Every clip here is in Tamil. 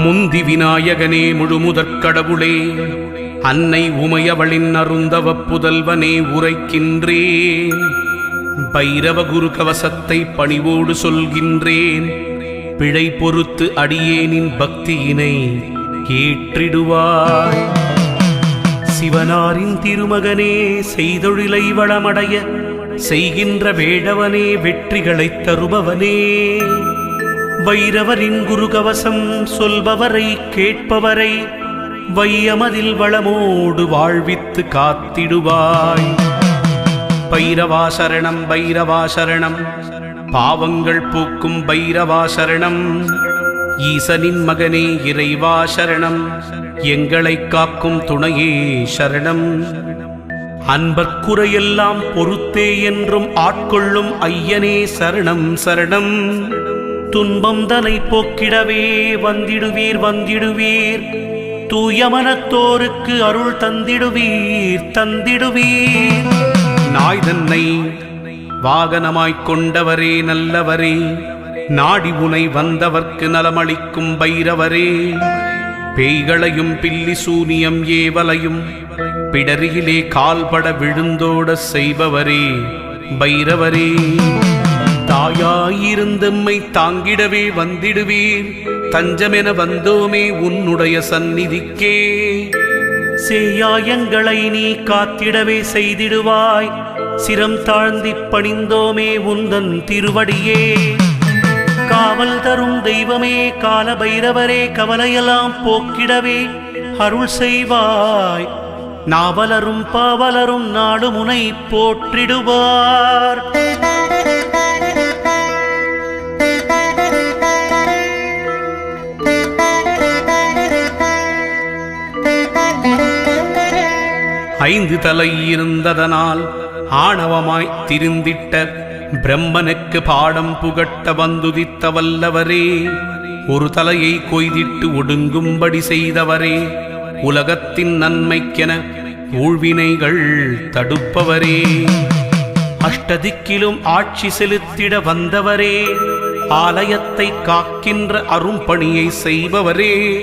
முந்தி விநாயகனே முழுமுதற் கடவுளே, அன்னை உமையவளின் அருந்தவ புதல்வனே உரைக்கின்றேன். பைரவ குரு கவசத்தை பணிவோடு சொல்கின்றேன். பிழை பொறுத்து அடியேனின் பக்தியினை ஏற்றிடுவாய். சிவனாரின் திருமகனே, செய்தொழிலை வளமடைய செய்கின்ற வேடவனே, வெற்றிகளைத் தருபவனே, வைரவரின் குருகவசம் சொல்பவரை கேட்பவரை வையமதில் வளமோடு வாழ்வித்து காத்திடுவாய். பைரவா சரணம், பைரவா சரணம், பாவங்கள் போக்கும் பைரவா சரணம். ஈசனின் மகனே இறைவா சரணம், எங்களை காக்கும் துணையே சரணம். அன்பர்க்குறையெல்லாம் பொறுத்தே என்றும் ஆட்கொள்ளும் ஐயனே சரணம் சரணம். துன்பம் தனை போக்கிடவே வந்திடுவீர் வந்திடுவீர், தூயமனத்தோருக்கு அருள் தந்திடுவீர் தந்திடுவீர். நாய் தன்னை வாகனமாய்க் கொண்டவரே நல்லவரே, நாடி உனை வந்தவர்க்கு நலமளிக்கும் பைரவரே, பேய்களையும் பில்லி சூனியம் ஏவலையும் பிடரியிலே கால்பட விழுந்தோட செய்பவரே பைரவரே. தாயாயிருந்தம்மை தாங்கிடவே வந்திடுவீர், தஞ்சமென வந்தோமே உன்னுடைய சந்நிதிக்கே. சேயாயங்களை நீ காத்திடவே செய்திடுவாய், சிரம் தாழ்ந்திப் பணிந்தோமே உந்தன் திருவடியே. காவல் தரும் தெய்வமே கால பைரவரே, கவலையெல்லாம் போக்கிடவே அருள் செய்வாய். நாவலரும் பாவலரும் நாடு முனை போற்றிடுவார். ஐந்து தலை இருந்ததனால் ஆணவமாய் திரிந்திட்ட பிரம்மனுக்கு பாடம் புகட்ட வந்துதித்த வல்லவரே, ஒரு தலையை கொய்திட்டு ஒடுங்கும்படி செய்தவரே, உலகத்தின் நன்மைக்கென ஊழ்வினைகள் தடுப்பவரே, அஷ்டதிக்கிலும் ஆட்சி செலுத்திட வந்தவரே, ஆலயத்தை காக்கின்ற அரும்பணியை செய்பவரே,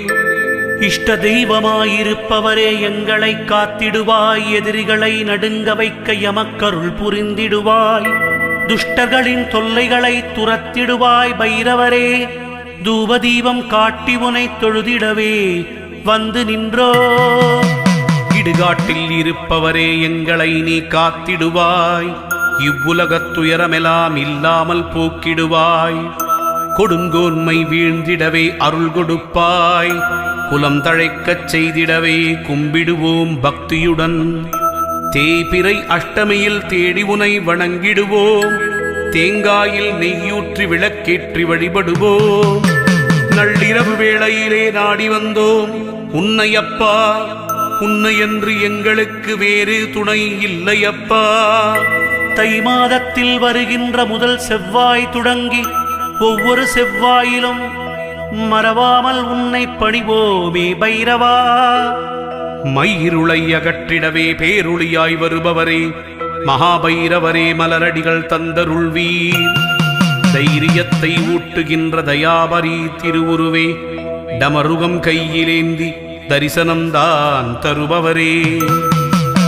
இஷ்ட தெய்வமாயிருப்பவரே, எங்களை காத்திடுவாய். எதிரிகளை நடுங்க வைக்க எமக்கருள் புரிந்திடுவாய். துஷ்டர்களின் தொல்லைகளை துரத்திடுவாய் பைரவரே. தூபதீபம் காட்டி உனை தொழுதிடவே வந்து நின்றோ. இடுகாட்டில் இருப்பவரே, எங்களை நீ காத்திடுவாய். இவ்வுலகத் துயரமெல்லாம் இல்லாமல் போக்கிடுவாய். கொடுங்கோன்மை வீழ்ந்திடவே அருள் கொடுப்பாய். குலம் தழைக்கச் செய்திடவே கும்பிடுவோம் பக்தியுடன். தேய்பிறை அஷ்டமியில் தேடி உனை வணங்கிடுவோம். தேங்காயில் நெய்யூற்றி விளக்கேற்றி வழிபடுவோம். நள்ளிரவு வேளையிலே நாடி வந்தோம் உன்னையப்பா. உன்னையன்று எங்களுக்கு வேறு துணை இல்லையப்பா. தை மாதத்தில் வருகின்ற முதல் செவ்வாய் தொடங்கி ஒவ்வொரு செவ்வாயிலும் மறவாமல் உன்னை பணிவோமே பைரவா. மயிருளை அகற்றிடவே பேருளியாய் வருபவரே மகாபைரவரே, மலரடிகள் தந்தருள்வீர். தைரியத்தை ஊட்டுகின்ற தயாபரி திருவுருவே, டமருகம் கையிலேந்தி தரிசனம்தான் தருபவரே.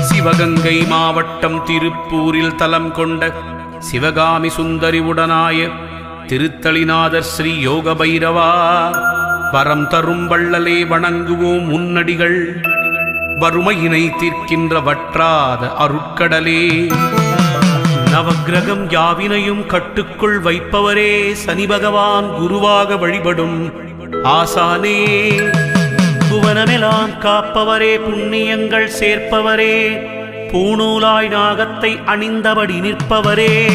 சிவகங்கை மாவட்டம் திருப்பூரில் தலம் கொண்ட சிவகாமி சுந்தரி உடனாய திருத்தளிநாதர் ஸ்ரீ யோக பைரவா, வரம் தரும் வள்ளலே வணங்குவோம் உன்னடிகள். வறுமையினை தீர்க்கின்ற வற்றாத அருட்கடலே, நவக்கிரகம் யாவினையும் கட்டுக்குள் வைப்பவரே, சனி பகவான் குருவாக வழிபடும் ஆசானே. புவனமெல்லாம் காப்பவரே, புண்ணியங்கள் சேர்ப்பவரே, பூணூலாய் நாகத்தை அணிந்தபடி நிற்பவரே,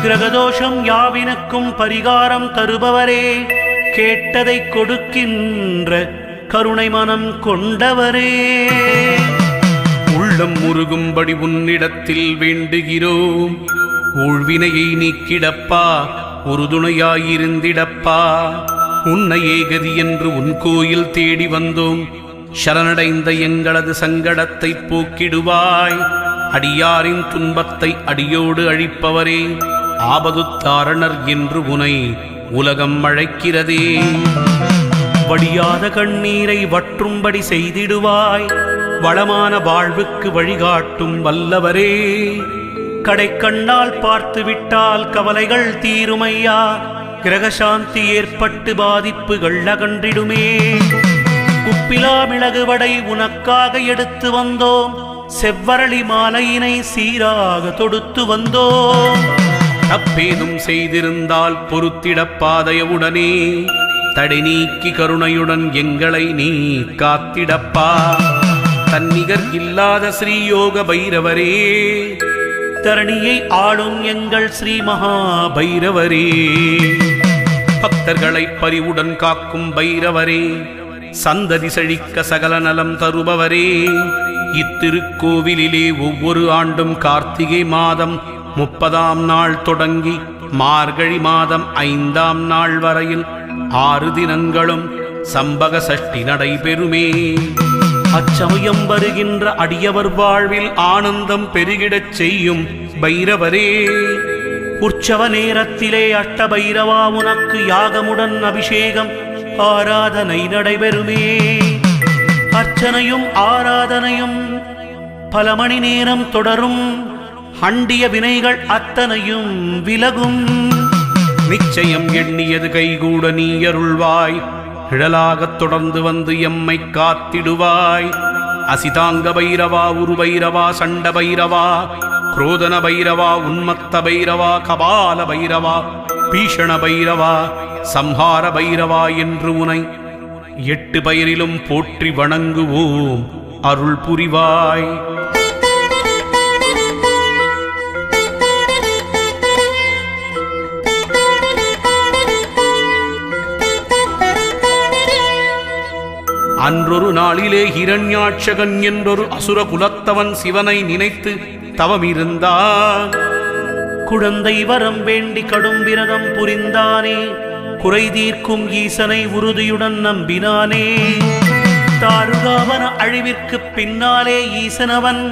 கிரகதோஷம் யாவினுக்கும் பரிகாரம் தருபவரே, கேட்டதை கொடுக்கின்ற கருணை மனம் கொண்டவரே. உள்ளம் முருகும்படி உன்னிடத்தில் வேண்டுகிறோம். ஊழ்வினையை நீக்கிடப்பா, உறுதுணையாயிருந்திடப்பா. உன்னையே கதி என்று உன் கோயில் தேடி வந்தோம். சரணடைந்த எங்களது சங்கடத்தை போக்கிடுவாய். அடியாரின் துன்பத்தை அடியோடு அழிப்பவரே, ஆபதுத்தாரணர் என்று உனை உலகம் அழைக்கிறதே. வடியாத கண்ணீரை வற்றும்படி செய்திடுவாய். வளமான வாழ்வுக்கு வழிகாட்டும் வல்லவரே, கடைக்கண்ணால் பார்த்து விட்டால் கவலைகள் தீருமையா. கிரகசாந்தி ஏற்பட்டு பாதிப்புகள் அகன்றிடுமே. உப்பிலா மிளகு வடை உனக்காக எடுத்து வந்தோம். செவ்வரளி மாலையினை சீராக தொடுத்து வந்தோம். தப்பேதும் செய்திருந்தால் பொறுத்திடப் பாதையவுடனே தடை நீக்கி கருணையுடன் எங்களை நீ காத்திடப்பா. தன்னிகர் இல்லாத ஸ்ரீயோக பைரவரே, தரணியை ஆளும் எங்கள் ஸ்ரீ மகா பைரவரே, பக்தர்களை பரிவுடன் காக்கும் பைரவரே, சந்ததி செழிக்க சகல நலம் தருபவரே, இத்திருக்கோவிலிலே ஒவ்வொரு ஆண்டும் கார்த்திகை மாதம் 30ஆம் நாள் தொடங்கி மார்கழி மாதம் 5ஆம் நாள் வரையில் 6 தினங்களும் சம்பக சஷ்டி நடைபெறுமே. அச்சமயம் வருகின்ற அடியவர் வாழ்வில் ஆனந்தம் பெருகிடச் செய்யும் பைரவரே, உற்சவ நேரத்திலே அஷ்ட பைரவா உனக்கு யாகமுடன் அபிஷேகம் ஆராதனை நடைபெறுமே. அர்ச்சனையும் ஆராதனையும் பல மணி நேரம் தொடரும். அண்டிய வினைகள் அத்தனையும் விலகும். நிச்சயம் எண்ணியது கைகூட நீ அருள்வாய். நிழலாகத் தொடர்ந்து வந்து எம்மை காத்திடுவாய். அசிதாங்க பைரவா, உரு பைரவா, சண்ட பைரவா, குரோதன பைரவா, உன்மத்த பைரவா, கபால பைரவா, பீஷண பைரவா, சம்ஹார பைரவா என்று உனை 8 பெயரிலும் போற்றி வணங்குவோம். அருள் புரிவாய். அன்றொரு நாளிலே ஹிரண்யாட்சகன் என்றொரு அசுர குலத்தவன் சிவனை நினைத்து தவமிருந்தான். குழந்தை வரம் வேண்டி கடும் விரதம் புரிந்தானே. குறை தீர்க்கும் ஈசனை உறுதியுடன் நம்பினானே. தாருகாவன அழிவிற்கு பின்னாலே ஈசனவன்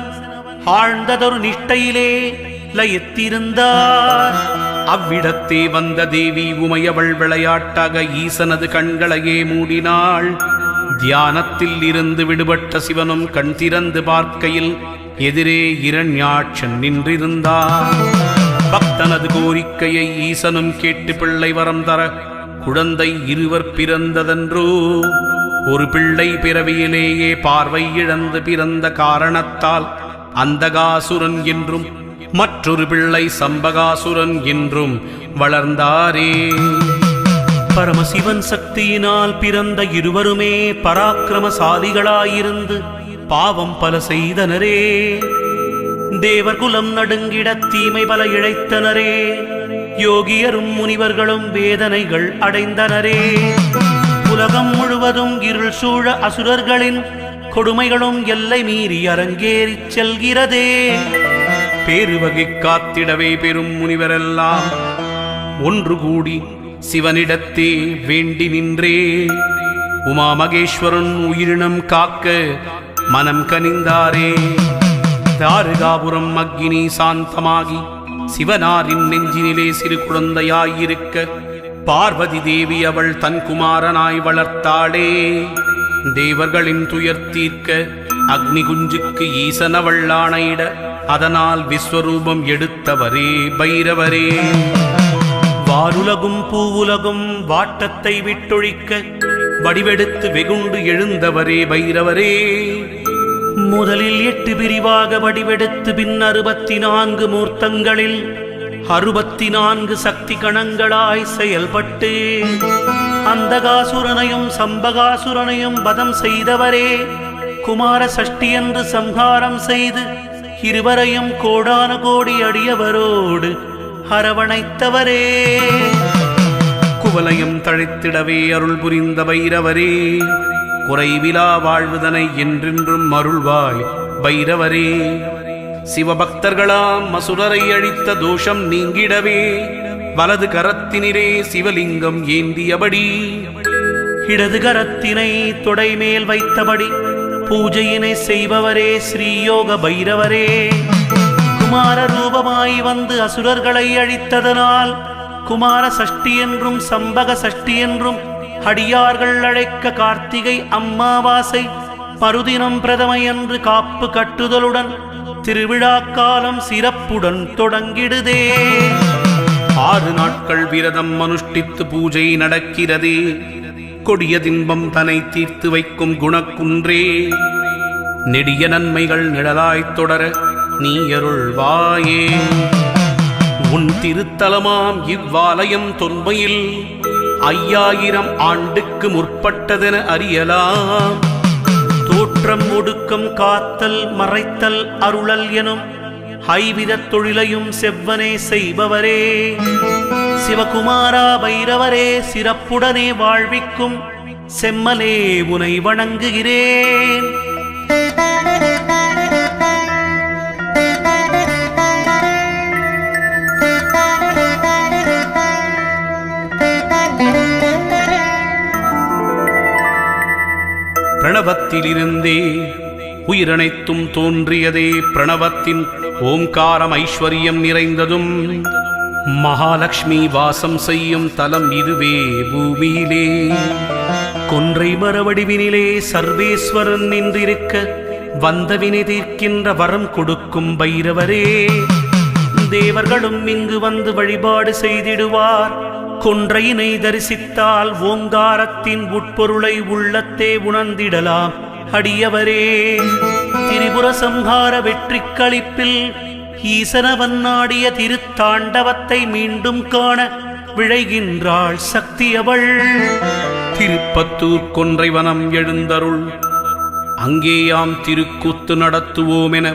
ஆழ்ந்ததொரு நிஷ்டையிலே லயித்திருந்தார். அவ்விடத்தே வந்த தேவி உமையவள் விளையாட்டாக ஈசனது கண்களையே மூடினாள். தியானத்தில் இருந்து விடுபட்ட சிவனும் கண் திறந்து பார்க்கையில் எதிரே இரண்யாட்சன் நின்றிருந்தார். பக்தனது கோரிக்கையை ஈசனும் கேட்டு பிள்ளை வரம் தர குழந்தை இருவர் பிறந்ததென்றோ. ஒரு பிள்ளை பிறவியிலேயே பார்வை இழந்து பிறந்த காரணத்தால் அந்தகாசுரன் என்றும் மற்றொரு பிள்ளை சம்பகாசுரன் என்றும் வளர்ந்தாரே. பரமசிவன் சக்தியினால் பிறந்த இருவருமே பராக்கிரமசாலிகளாயிருந்து பாவம் பல செய்தனரே. தேவர்குலம் நடுங்கிட தீமை பல இழைத்தனரே. யோகியரும் முனிவர்களும் வேதனைகள் அடைந்தனரே. உலகம் முழுவதும் இருள் சூழ அசுரர்களின் கொடுமைகளும் எல்லை மீறி அரங்கேறிச் செல்கிறதே. பேருவகை காத்திடவே பெரும் முனிவரெல்லாம் ஒன்று கூடி சிவனிடத்தே வேண்டி நின்றே. உமா மகேஸ்வரன் உயிரினம் காக்க மனம் கனிந்தாரே. தாருகாபுரம் அக்கினி சாந்தமாகி சிவனாரின் நெஞ்சினிலே சிறு குழந்தையாயிருக்க பார்வதி தேவி அவள் தன் குமாரனாய் வளர்த்தாளே. தேவர்களின் துயர் தீர்க்க அக்னி குஞ்சுக்கு ஈசனவள் ஆணையிட அதனால் விஸ்வரூபம் எடுத்தவரே பைரவரே. வாருலகும் பூவுலகும் வாட்டத்தை விட்டொழிக்க வடிவெடுத்து வெகுண்டு எழுந்தவரே பைரவரே. முதலில் 8 பிரிவாக வடிவெடுத்து பின் 64 மூர்த்தங்களில் 64 சக்தி கணங்களாய் செயல்பட்டு அந்தகாசுரனையும் சம்பகாசுரனையும் வதம் செய்தவரே. குமார சஷ்டி என்று சம்ஹாரம் செய்து இருவரையும் கோடான கோடி அடியவரோடு அரவணைத்தவரே. குவலயம் தழைத்திடவே அருள் புரிந்த பைரவரே. குறைவிலா வாழ்வுதனை என்றென்றும் அருள்வாய் பைரவரே. சிவபக்தர்களாம் அசுரரை அழித்த தோஷம் நீங்கிடவே வலது கரத்தினிலே சிவலிங்கம் ஏந்தியபடி இடது கரத்தினை தொடை மேல் வைத்தபடி பூஜையினை செய்பவரே ஸ்ரீயோக பைரவரே. குமார ரூபமாய் வந்து அசுரர்களை அழித்ததனால் குமார சஷ்டி என்றும் சம்பக சஷ்டி என்றும் அடியார்கள் அழைக்க கார்த்திகை அம்மாவாசை மறுதினம் பிரதமையன்று காப்பு கட்டுதலுடன் திருவிழா காலம் சிறப்புடன் தொடங்கிடுதே. 6 நாட்கள் விரதம் அனுஷ்டித்து பூஜை நடக்கிறதே. கொடிய தின்பம் தனை தீர்த்து வைக்கும் குணக்குன்றே, நெடிய நன்மைகள் நிழலாய்த் தொடர நீ அருள்வாயே. உன் திருத்தலமாம் இவ்வாலயம் தொன்மையில் 5000 ஆண்டுக்கு முற்பட்டதென அறியலாம். தோற்றம் ஒடுக்கம் காத்தல் மறைத்தல் அருளல் எனும் 5 விதத் தொழிலையும் செவ்வனே செய்பவரே. சிவகுமாரா பைரவரே, சிறப்புடனே வாழ்விக்கும் செம்மலே உனை வணங்குகிறேன். பிரணவத்திலிருந்தே உயிரனைத்தும் தோன்றியதே. பிரணவத்தின் ஓங்காரம் ஐஸ்வர்யம் நிறைந்ததும் மகாலட்சுமி வாசம் செய்யும் தலம் இதுவே பூமியிலே. கொன்றை மரவடிவினிலே சர்வேஸ்வரன் நின்றிருக்க வந்தவினை தீர்க்கின்ற வரம் கொடுக்கும் பைரவரே. தேவர்களும் இங்கு வந்து வழிபாடு செய்திடுவார். கொன்றையினை தரிசித்தால் ஓங்காரத்தின் உட்பொருளை உள்ளத்தே உணர்ந்திடலாம் அடியவரே. திரிபுர சம்ஹார வெற்றி களிப்பில் ஈசனவன் நாடிய திருத்தாண்டவத்தை மீண்டும் காண விழைகின்றாள் சக்தியவள். திருப்பத்தூர் கொன்றைவனம் எழுந்தருள், அங்கேயாம் திருக்கூத்து நடத்துவோம் என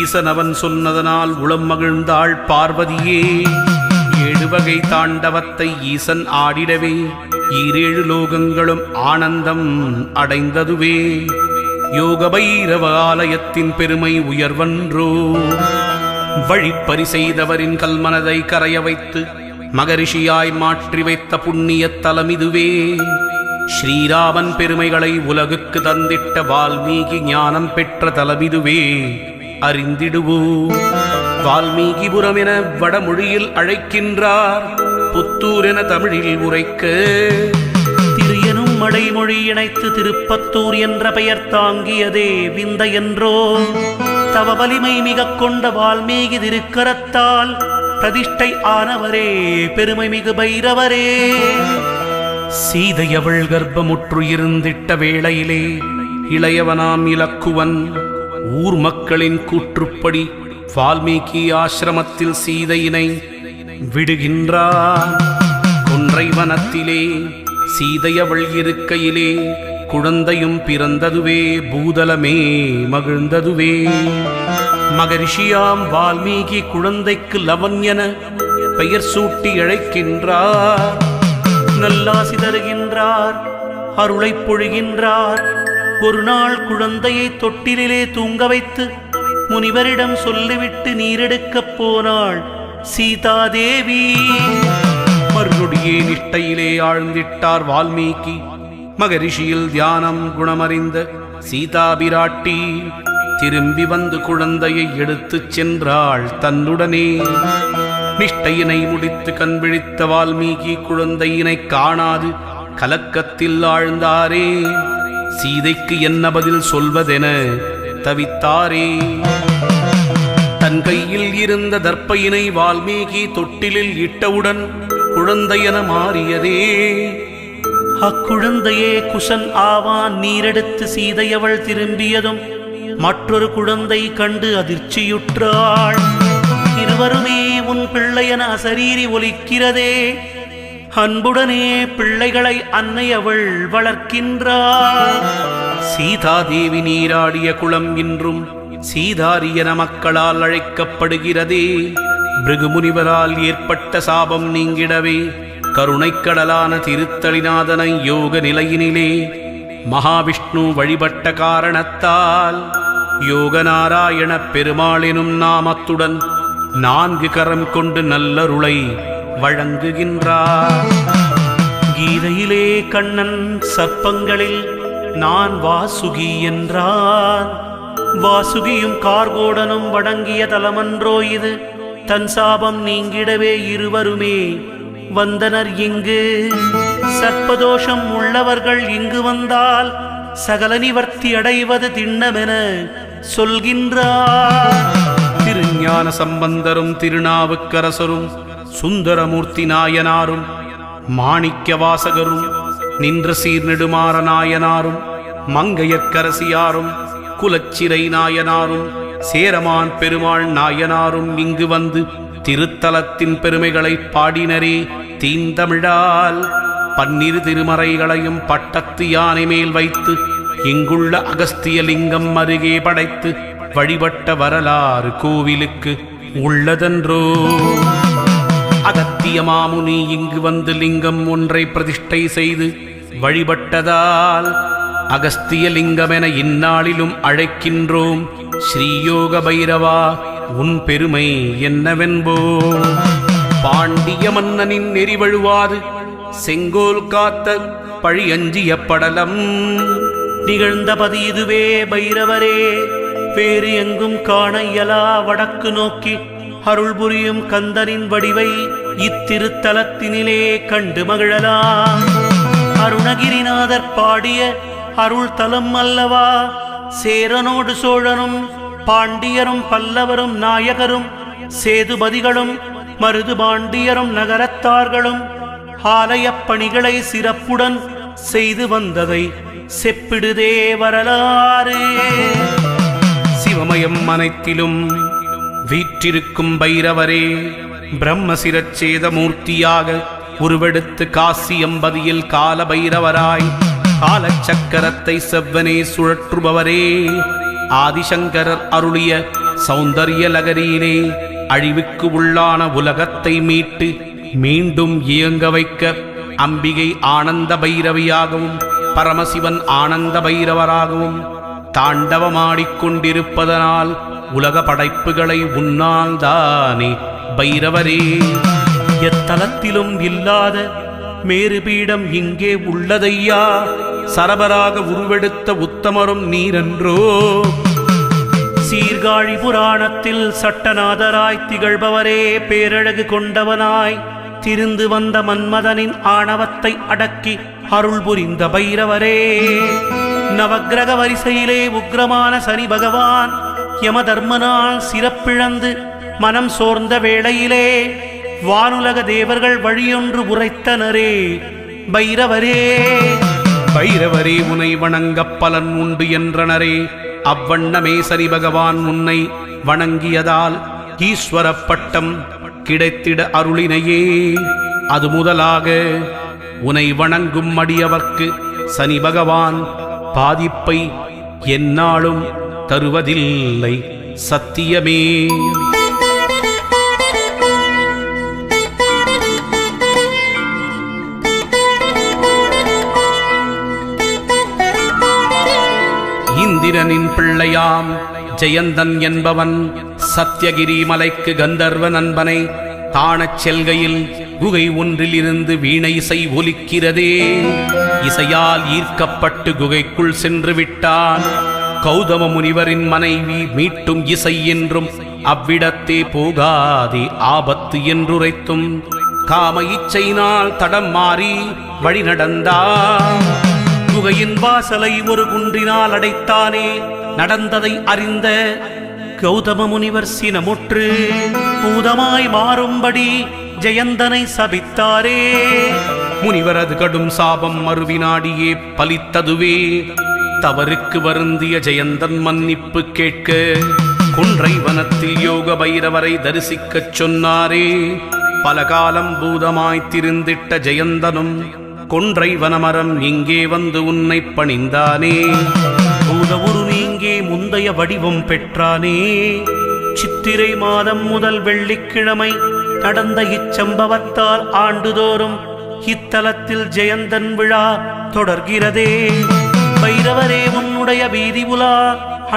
ஈசனவன் சொன்னதனால் உளம் மகிழ்ந்தாள் பார்வதியே. 7 வகை தாண்டவத்தை ஈசன் ஆடிடவே 7 லோகங்களும் ஆனந்தம் அடைந்ததுவே. யோக பைரவ ஆலயத்தின் பெருமை உயர்வன்றோ. வழிப்பறி செய்தவரின் கல்மனதை கரைய வைத்து மகரிஷியாய் மாற்றி வைத்த புண்ணிய தலம் இதுவே. ஸ்ரீராமன் பெருமைகளை உலகுக்கு தந்திட்ட வால்மீகி ஞானம் பெற்ற தலமிதுவே. அறிந்திடுவோ. வால்மீகிபுரம் என வடமொழியில் அழைக்கின்றார், புத்தூர் என தமிழில் உரைக்க. திரு எனும் மடைமொழி இணைத்து திருப்பத்தூர் என்ற பெயர் தாங்கியதே விந்த என்றோ. தவ வலிமை மிக கொண்ட வால்மீகி திருக்கரத்தால் பிரதிஷ்டை ஆனவரே பெருமை மிகு பைரவரே. சீதையவள் கர்ப்பமுற்று இருந்திட்ட வேளையிலே இளையவனாம் இலக்குவன் ஊர் மக்களின் கூற்றுப்படி வால்மீகி ஆசிரமத்தில் சீதையினை விடுகின்றார். கொன்றை வனத்திலே சீதையவள் இருக்கையிலே குழந்தையும் பிறந்ததுவே. பூதலமே மகிழ்ந்ததுவே. மகரிஷியாம் வால்மீகி குழந்தைக்கு லவன் என பெயர் சூட்டி அழைக்கின்றார். நல்லாசி தருகின்றார், அருளை பொழிகின்றார். ஒரு நாள் குழந்தையை தொட்டிலே தூங்க வைத்து முனிவரிடம் சொல்லிவிட்டு நீரெடுக்கப் போனாள் சீதாதேவி. மறுநொடியே நிஷ்டையிலே ஆழ்ந்திட்டார் வால்மீகி. மகரிஷியில் தியானம் குணமறிந்த சீதா பிராட்டி திரும்பி வந்து குழந்தையை எடுத்துச் சென்றாள் தன்னுடனே. நிஷ்டையினை முடித்து கண் விழித்த வால்மீகி குழந்தையினை காணாது கலக்கத்தில் ஆழ்ந்தாரே. சீதைக்கு என்ன பதில் சொல்வதென தவித்தாரே. தன் கையில் இருந்த தர்ப்பையினை வால்மீகி தொட்டிலில் இட்டவுடன் குழந்தையென மாறியதே. அக்குழந்தையே குசன் ஆவான். நீரெடுத்து சீதையவள் திரும்பியதும் மற்றொரு குழந்தை கண்டு அதிர்ச்சியுற்றாள். இருவருமே உன் பிள்ளையென அசரீரி ஒலிக்கிறதே. அன்புடனே பிள்ளைகளை அன்னை அவள் வளர்க்கின்றாள். சீதாதேவி நீராடிய குளம் இன்றும் சீதாரி என மக்களால் அழைக்கப்படுகிறதே. பிருகுமுனிவரால் ஏற்பட்ட சாபம் நீங்கிடவே கருணைக்கடலான திருத்தளிநாதனை யோக நிலையினிலே மகாவிஷ்ணு வழிபட்ட காரணத்தால் யோகநாராயண பெருமாள் எனும் நாமத்துடன் 4 கரம் கொண்டு நல்லருளை வழங்குகின்றார். கீதையிலே கண்ணன் சர்ப்பங்களில் நான் வாசுகி என்றான். வாசுகியும் கார்கோடனும் வணங்கிய தலமன்றோ இது. தன் சாபம் நீங்கிடவே இருவருமே வந்தனர் இங்கு. சர்ப்பதோஷம் உள்ளவர்கள் இங்கு வந்தால் சகல நிவர்த்தி அடைவது திண்ணமென சொல்கின்றார். திருஞான சம்பந்தரும் திருநாவுக்கரசரும் சுந்தரமூர்த்தி நாயனாரும் மாணிக்க வாசகரும் நின்ற சீர்நெடுமாற நாயனாரும் மங்கையர்க்கரசியாரும் குலச்சிறை நாயனாரும் சேரமான் பெருமாள் நாயனாரும் இங்கு வந்து திருத்தலத்தின் பெருமைகளை பாடினரே. தீந்தமிழால் 12 திருமறைகளையும் பட்டத்து யானை மேல் வைத்து இங்குள்ள அகஸ்திய லிங்கம் அருகே படைத்து வழிபட்ட வரலாறு கோவிலுக்கு உள்ளதென்றோ. அகத்திய மாமுனி இங்கு வந்து லிங்கம் ஒன்றை பிரதிஷ்டை செய்து வழிபட்டதால் அகஸ்திய லிங்கம் என இந்நாளிலும் அழைக்கின்றோம். ஸ்ரீயோக பைரவா, உன் பெருமை என்னவென்போ. பாண்டிய மன்னனின் நெறிவழுவாது செங்கோல் காத்த பழியஞ்சிய படலம் நிகழ்ந்தபதி இதுவே பைரவரே. வேறு எங்கும் காண இயலா வடக்கு நோக்கி அருள் புரியும் கந்தனின் வடிவை இத்திருத்தலத்தினிலே கண்டு மகிழலாம். அருணகிரிநாதர் பாடிய அருள் தலம் அல்லவா. சேரனோடு சோழனும் பாண்டியரும் பல்லவரும் நாயகரும் சேதுபதிகளும் மருது பாண்டியரும் நகரத்தார்களும் ஆலயப் பணிகளை சிறப்புடன் செய்து வந்ததை செப்பிடுதே வரலாறு. சிவமயம் அனைத்திலும் வீற்றிருக்கும் பைரவரே, பிரம்மசிரச்சேத மூர்த்தியாக உருவெடுத்து காசி அம்பதியில் கால பைரவராய் காலச்சக்கரத்தை செவ்வனே சுழற்றுபவரே, ஆதிசங்கரர் அருளிய சௌந்தர்ய லகரியிலே அழிவுக்கு உள்ளான உலகத்தை மீட்டு மீண்டும் இயங்க வைக்க அம்பிகை ஆனந்த பைரவியாகவும் பரமசிவன் ஆனந்த பைரவராகவும் தாண்டவமாடிக்கொண்டிருப்பதனால் உலக படைப்புகளை உன்னால் தானே பைரவரே. எத்தலத்திலும் இல்லாத மேருபீடம் இங்கே உள்ளதையா. சரபராக உருவெடுத்த உத்தமரும் நீரென்றோ. சீர்காழி புராணத்தில் சட்டநாதராய் திகழ்பவரே, பேரழகு கொண்டவனாய் திரிந்து வந்த மன்மதனின் ஆணவத்தை அடக்கி அருள் புரிந்த பைரவரே. நவக்கிரக வரிசையிலே உக்ரமான சனி பகவான் யமதர்மனால் சிறப்பிழந்து மனம் சோர்ந்த வேளையிலே வானுலக தேவர்கள் வழியொன்று உரைத்தனரே பைரவரே. பைரவரே, உனை வணங்க பலன் உண்டு என்றனரே. அவ்வண்ணமே சனி பகவான் உன்னை வணங்கியதால் ஈஸ்வர பட்டம் கிடைத்திட அருளினையே. அது முதலாக உனை வணங்கும் அடியவர்க்கு சனி பகவான் பாதிப்பை எந்நாளும் தருவதில்லை, சத்தியமே. இந்திரனின் பிள்ளையாம் ஜெயந்தன் என்பவன் சத்தியகிரி மலைக்கு கந்தர்வ நண்பனை காணச் செல்கையில் குகை ஒன்றில் இருந்து வீணை இசை ஒலிக்கிறதே. இசையால் ஈர்க்கப்பட்டு குகைக்குள் சென்று விட்டான். கௌதம முனிவரின் மனைவி மீட்டும் இசை என்றும் அவ்விடத்தே போகாதே ஆபத்து என்றுரைத்தும் காம இச்சையினால் தடம் மாறி வழி நடந்தான். குகையின் வாசலை ஒரு குன்றினால் அடைத்தானே. நடந்ததை அறிந்த கௌதம முனிவர் சினமுற்று பூதமாய் மாறும்படி ஜெயந்தனை சபித்தாரே. முனிவரது கடும் சாபம் மறுவினாடியே பலித்ததுவே. தவறுக்கு வருந்திய ஜெயந்தன் மன்னிப்பு கேட்க குன்றை வனத்தில் யோக பைரவரை தரிசிக்கச் சொன்னாரே. பல காலம் பூதமாய் திரிந்திட்ட ஜெயந்தனும் கொன்றை வனமரம் இங்கே வந்து உன்னை பணிந்தானே. பூத உரு நீங்கே முந்தைய வடிவம் பெற்றானே. சித்திரை மாதம் முதல் வெள்ளிக்கிழமை நடந்த இச்சம்பவத்தால் ஆண்டுதோறும் இத்தலத்தில் ஜெயந்தன் விழா தொடர்கிறதே. பைரவரே, உன்னுடைய வீதி உலா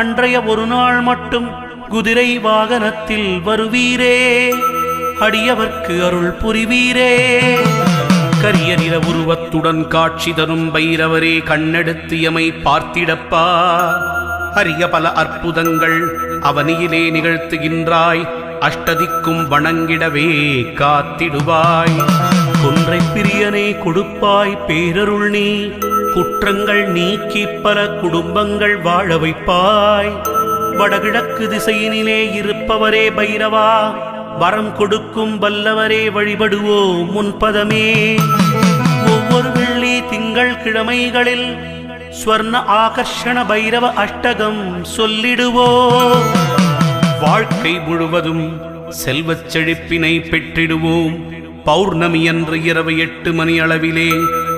அன்றைய ஒரு நாள் மட்டும் குதிரை வாகனத்தில் வருவீரே. அடியவர்க்கு அருள் புரிவீரே. கரிய நிற உருவத்துடன் காட்சி தரும் பைரவரே, கண்ணெடுத்து எமை பார்த்திடப்பா. அரிய பல அற்புதங்கள் அவனியிலே நிகழ்த்துகின்றாய். அஷ்டதிக்கும் வணங்கிடவே காத்திடுவாய். கொன்றை பிரியனே கொடுப்பாய் பேரருள் நீ, குற்றங்கள் நீக்கி பல குடும்பங்கள் வாழ வைப்பாய். வடகிழக்கு திசையினிலே இருப்பவரே பைரவா, வரம் கொடுக்கும் வல்லவரே வழிபடுவோம் முன்பதமே. ஒவ்வொரு வெள்ளி திங்கள் கிழமைகளில் ஸ்வர்ண ஆகர்ஷண பைரவ அஷ்டகம் சொல்லிடுவோம். வாழ்க்கை முழுவதும் செல்வச் செழிப்பினை பெற்றிடுவோம். பௌர்ணமி அன்று இரவு 8 மணி அளவிலே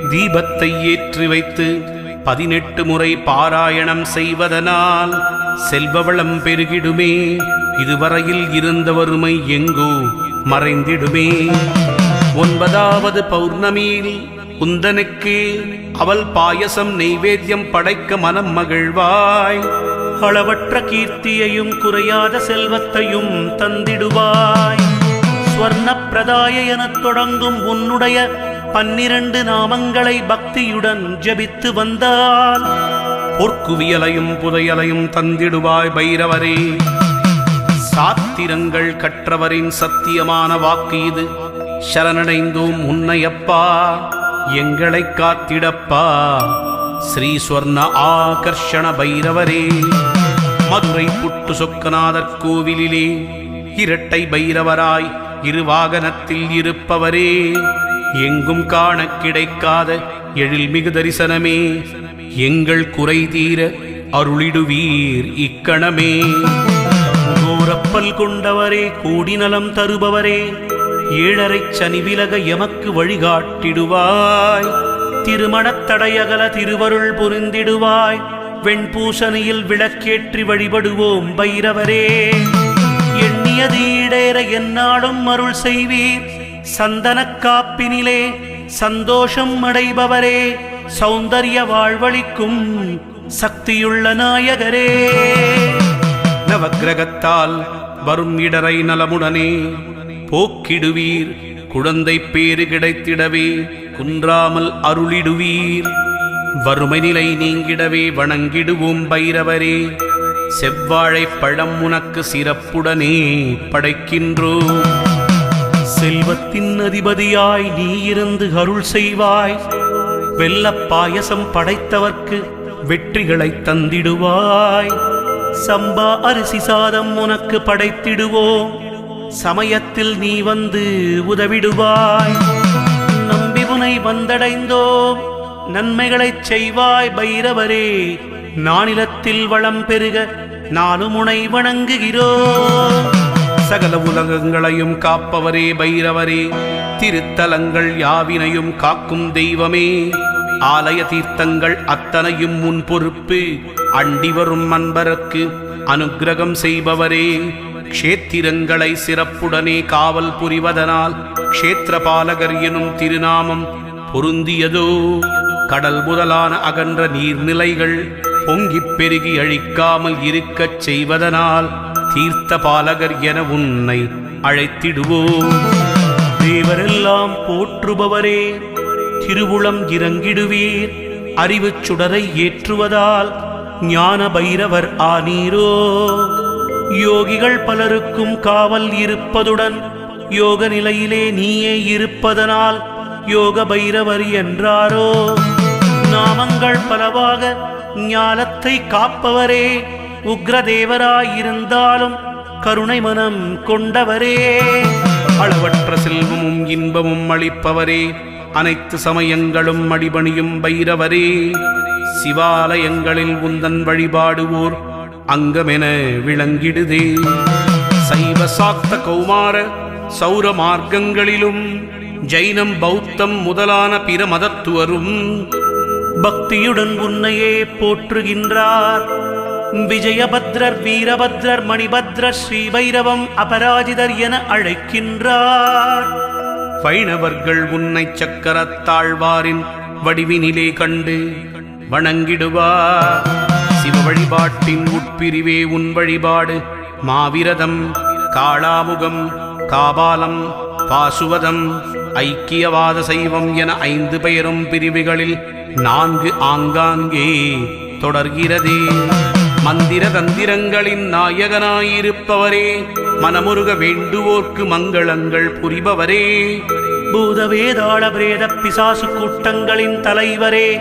தீபத்தை ஏற்றி வைத்து 18 முறை பாராயணம் செய்வதனால் செல்வவளம் பெருகிடுமே. இதுவரையில் இருந்த வறுமை எங்கோ மறைந்திடுமே. 9வது பௌர்ணமியில் குந்தனுக்கு அவள் பாயசம் நெய்வேத்தியம் படைக்க மனம் மகிழ்வாய். அளவற்ற கீர்த்தியையும் குறையாத செல்வத்தையும் தந்திடுவாய். ஸ்வர்ண பிரதாய எனத் தொடங்கும் உன்னுடைய 12 நாமங்களை பக்தியுடன் ஜபித்து வந்தால் பொற்குவியலையும் புதையலையும் தந்திடுவாய் பைரவரே. சாத்திரங்கள் கற்றவரின் சத்தியமான வாக்கு இது. சரணடைந்தோம் உன்னையப்பா, எங்களை காத்திடப்பா ஸ்ரீ ஸ்வர்ண ஆகர்ஷண பைரவரே. மதுரை புட்டு சொக்கநாதர் கோவிலிலே இரட்டை பைரவராய் இருவாகனத்தில் இருப்பவரே, எங்கும் காண கிடைக்காத எழில்மிகு தரிசனமே, எங்கள் குறை தீர அருளிடுவீர் இக்கணமே. கோரப்பல் கொண்டவரே, கோடி நலம் தருபவரே, 7.5 சனி விலக எமக்கு வழிகாட்டிடுவாய். திருமணத்தடையகல திருவருள் புரிந்திடுவாய். வெண்பூசணியில் விளக்கேற்றி வழிபடுவோம் பைரவரே. எண்ணியது ஈடேற எந்நாளும் அருள் செய்வீர். சந்தன காப்பினிலே சந்தோஷம் அடைபவரே, சௌந்தர்ய வாழ்வளிக்கும் சக்தியுள்ள நாயகரே. நவக்கிரகத்தால் வரும் இடரை நலமுடனே போக்கிடுவீர். குழந்தை பேறு கிடைத்திடவே குன்றாமல் அருளிடுவீர். வறுமை நிலை நீங்கிடவே வணங்கிடுவோம் பைரவரே. செவ்வாழை பழம் உனக்கு சிறப்புடனே படைக்கின்றோம். செல்வத்தின் அதிபதியாய் நீ இருந்து அருள் செய்வாய். வெள்ள பாயசம் படைத்தவர்க்கு வெற்றிகளை தந்திடுவாய். சம்பா அரிசி சாதம் உனக்கு படைத்திடுவோம். சமயத்தில் நீ வந்து உதவிடுவாய். நம்பி உனை வந்தடைந்தோம், நன்மைகளைச் செய்வாய் பைரவரே. நானிலத்தில் வளம் பெருக நானும் உனை வணங்குகிறோம். சகல உலகங்களையும் காப்பவரே பைரவரே. திருத்தலங்கள் யாவினையும் காக்கும் தெய்வமே. ஆலய தீர்த்தங்கள் அத்தனையும் முன் பொறுப்பு. அண்டி வரும் அன்பருக்கு அனுக்கிரகம் செய்பவரே. க்ஷேத்திரங்களை சிறப்புடனே காவல் புரிவதனால் க்ஷேத்திரபாலகர் எனும் திருநாமம் பொருந்தியதோ. கடல் முதலான அகன்ற நீர்நிலைகள் பொங்கிப் பெருகி அழிக்காமல் இருக்கச் செய்வதனால் தீர்த்த பாலகர் என உன்னை அழைத்திடுவோம். தேவரெல்லாம் போற்றுபவரே, திருவுளம் இறங்கிடுவீர். அறிவுச் சுடரை ஏற்றுவதால் ஞான பைரவர் ஆனீரோ. யோகிகள் பலருக்கும் காவல் இருப்பதுடன் யோக நிலையிலே நீயே இருப்பதனால் யோக பைரவர் என்றாரோ. நாமங்கள் பலவாக ஞானத்தை காப்பவரே. உக்ரதேவராயிருந்தாலும் கருணை மனம் கொண்டவரே. அளவற்ற செல்வமும் இன்பமும் அளிப்பவரே. அனைத்து சமயங்களும் அடிபணியும் பைரவரே. சிவாலயங்களில் உந்தன் வழிபாடுவோர் அங்கமென விளங்கிடுதே. சைவ சாக்த கௌமார சௌர மார்க்கங்களிலும் ஜைனம் பௌத்தம் முதலான பிற மதத்துவரும் பக்தியுடன் உன்னையே போற்றுகின்றார். விஜயபத்ரர், வீரபத்ரர், மணிபத்ரர், ஸ்ரீபைரவம், அபராஜிதர் என அழைக்கின்றார். வைணவர்கள் உன்னை சக்கரத்தாழ்வாரின் வடிவினிலே கண்டு வணங்கிடுவார். சிவ வழிபாட்டின் உட்பிரிவே உன் வழிபாடு. மாவிரதம், காளாமுகம், காபாலம், பாசுவதம், ஐக்கியவாத சைவம் என 5 பெயரும் பிரிவுகளில் 4 ஆங்காங்கே தொடர்கிறதே. மந்திர தந்திரங்களின் நாயகனாயிருப்பவரே. மனமுருக வேண்டுவோர்க்கு மங்களங்கள் புரிபவரே. பூதவேதாள பிரேத பிசாசு கூட்டங்களின் தலைவரே,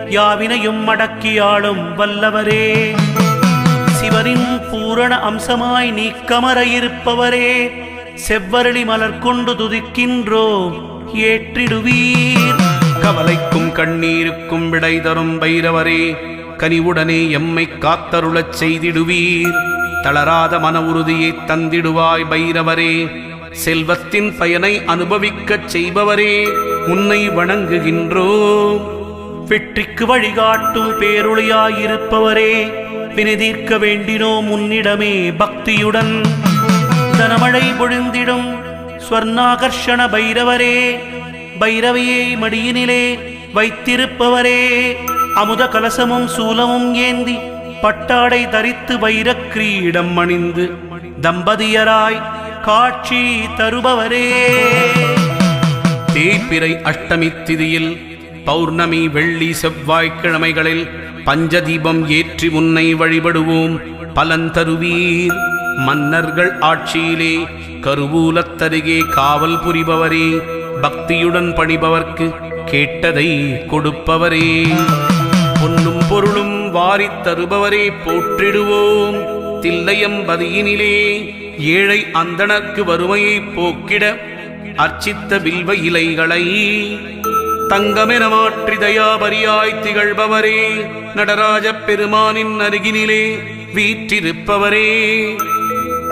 யாவினையும் அடக்கியாளும் வல்லவரே, சிவனின் பூரண அம்சமாய் நீக்கமர இருப்பவரே, செவ்வரளி மலர் கொண்டு துதிக்கின்றோம் ஏற்றிடுவீர். கவலைக்கும் கண்ணீருக்கும் விடை தரும் பைரவரே, கனிவுடனே எம்மை காத்தருளச் செய்திடுவீர். தளராத மன உறுதியை தந்திடுவாய் பைரவரே, செல்வத்தின் பயனை அனுபவிக்கச் செய்பவரே, உன்னை வணங்குகின்றோம். வெற்றிக்கு வழிகாட்டும் பேருளியாயிருப்பவரே, வினைதீர்க்க வேண்டினோம் உன்னிடமே பக்தியுடன். தனமழை பொழிந்திடும் ஸ்வர்ணாகர்ஷண பைரவரே, பைரவியை மடியினிலே வைத்திருப்பவரே, அமுத கலசமும் சூலமும் ஏந்தி பட்டாடை தரித்து வைரக் கிரீடம் அணிந்து தம்பதியராய் காட்சி தருபவரே, தேய்பிறை அஷ்டமி திதியில் பௌர்ணமி வெள்ளி செவ்வாய்க்கிழமைகளில் பஞ்சதீபம் ஏற்றி உன்னை வழிபடுவோம், பலன் தருவீர். மன்னர்கள் ஆட்சியிலே கருவூலத்தருகே காவல் புரிபவரே, பக்தியுடன் பணிபவர்க்கு கேட்டதை கொடுப்பவரே, பொன்னும் பொருளும் வாரித் தருபவரே போற்றிடுவோம். தில்லையம்பதியினிலே ஏழை அந்தணர்க்கு வறுமையை போக்கிட அர்ச்சித்த வில்வ இலைகளை தங்கமென மாற்றி தயாபரியாய் திகழ்பவரே, நடராஜ பெருமானின் அருகினிலே வீற்றிருப்பவரே,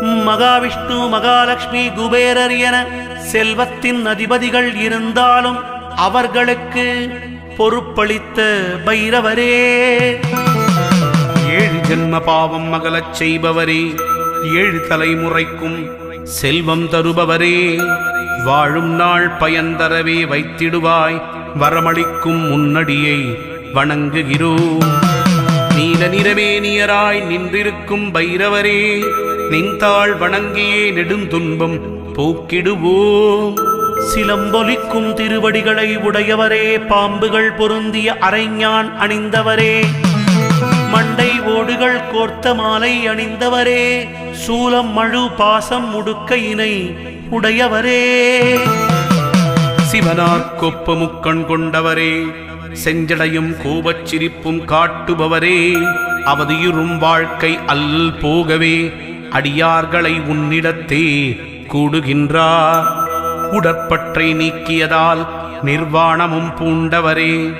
மகாவிஷ்ணு மகாலட்சுமி குபேரர் என செல்வத்தின் அதிபதிகள் இருந்தாலும் அவர்களுக்கு பொறுப்பளித்த பைரவரே, ஏழு ஜென்ம பாவம் அகலச் செய்பவரே, ஏழு தலைமுறைக்கும் செல்வம் தருபவரே, வாழும் நாள் பயன் தரவே வைத்திடுவாய், வரமளிக்கும் முன்னடியை வணங்குகிறோம். நீல நிறமேனியராய் நின்றிருக்கும் பைரவரே, நின்றாள் வணங்கியே நெடுந்துன்பம் போக்கிடுவோம். சிலம்பொலிக்கும் திருவடிகளை உடையவரே, பாம்புகள் பொருந்திய அரைஞான் அணிந்தவரே, மண்டை ஓடுகள் கோர்த்த மாலை அணிந்தவரே, சூலம் மழு பாசம் முடுக்கையினை உடையவரே, சிவனார் கொப்ப முக்கண் கொண்டவரே, செஞ்சடையும் கோபச் சிரிப்பும் காட்டுபவரே, அவதியுறும் வாழ்க்கை அல் போகவே அடியார்களை உன்னிடத்தே கூடுகின்றார். உடற்பற்றை நீக்கியதால் நிர்வாணமும் பூண்டவரே,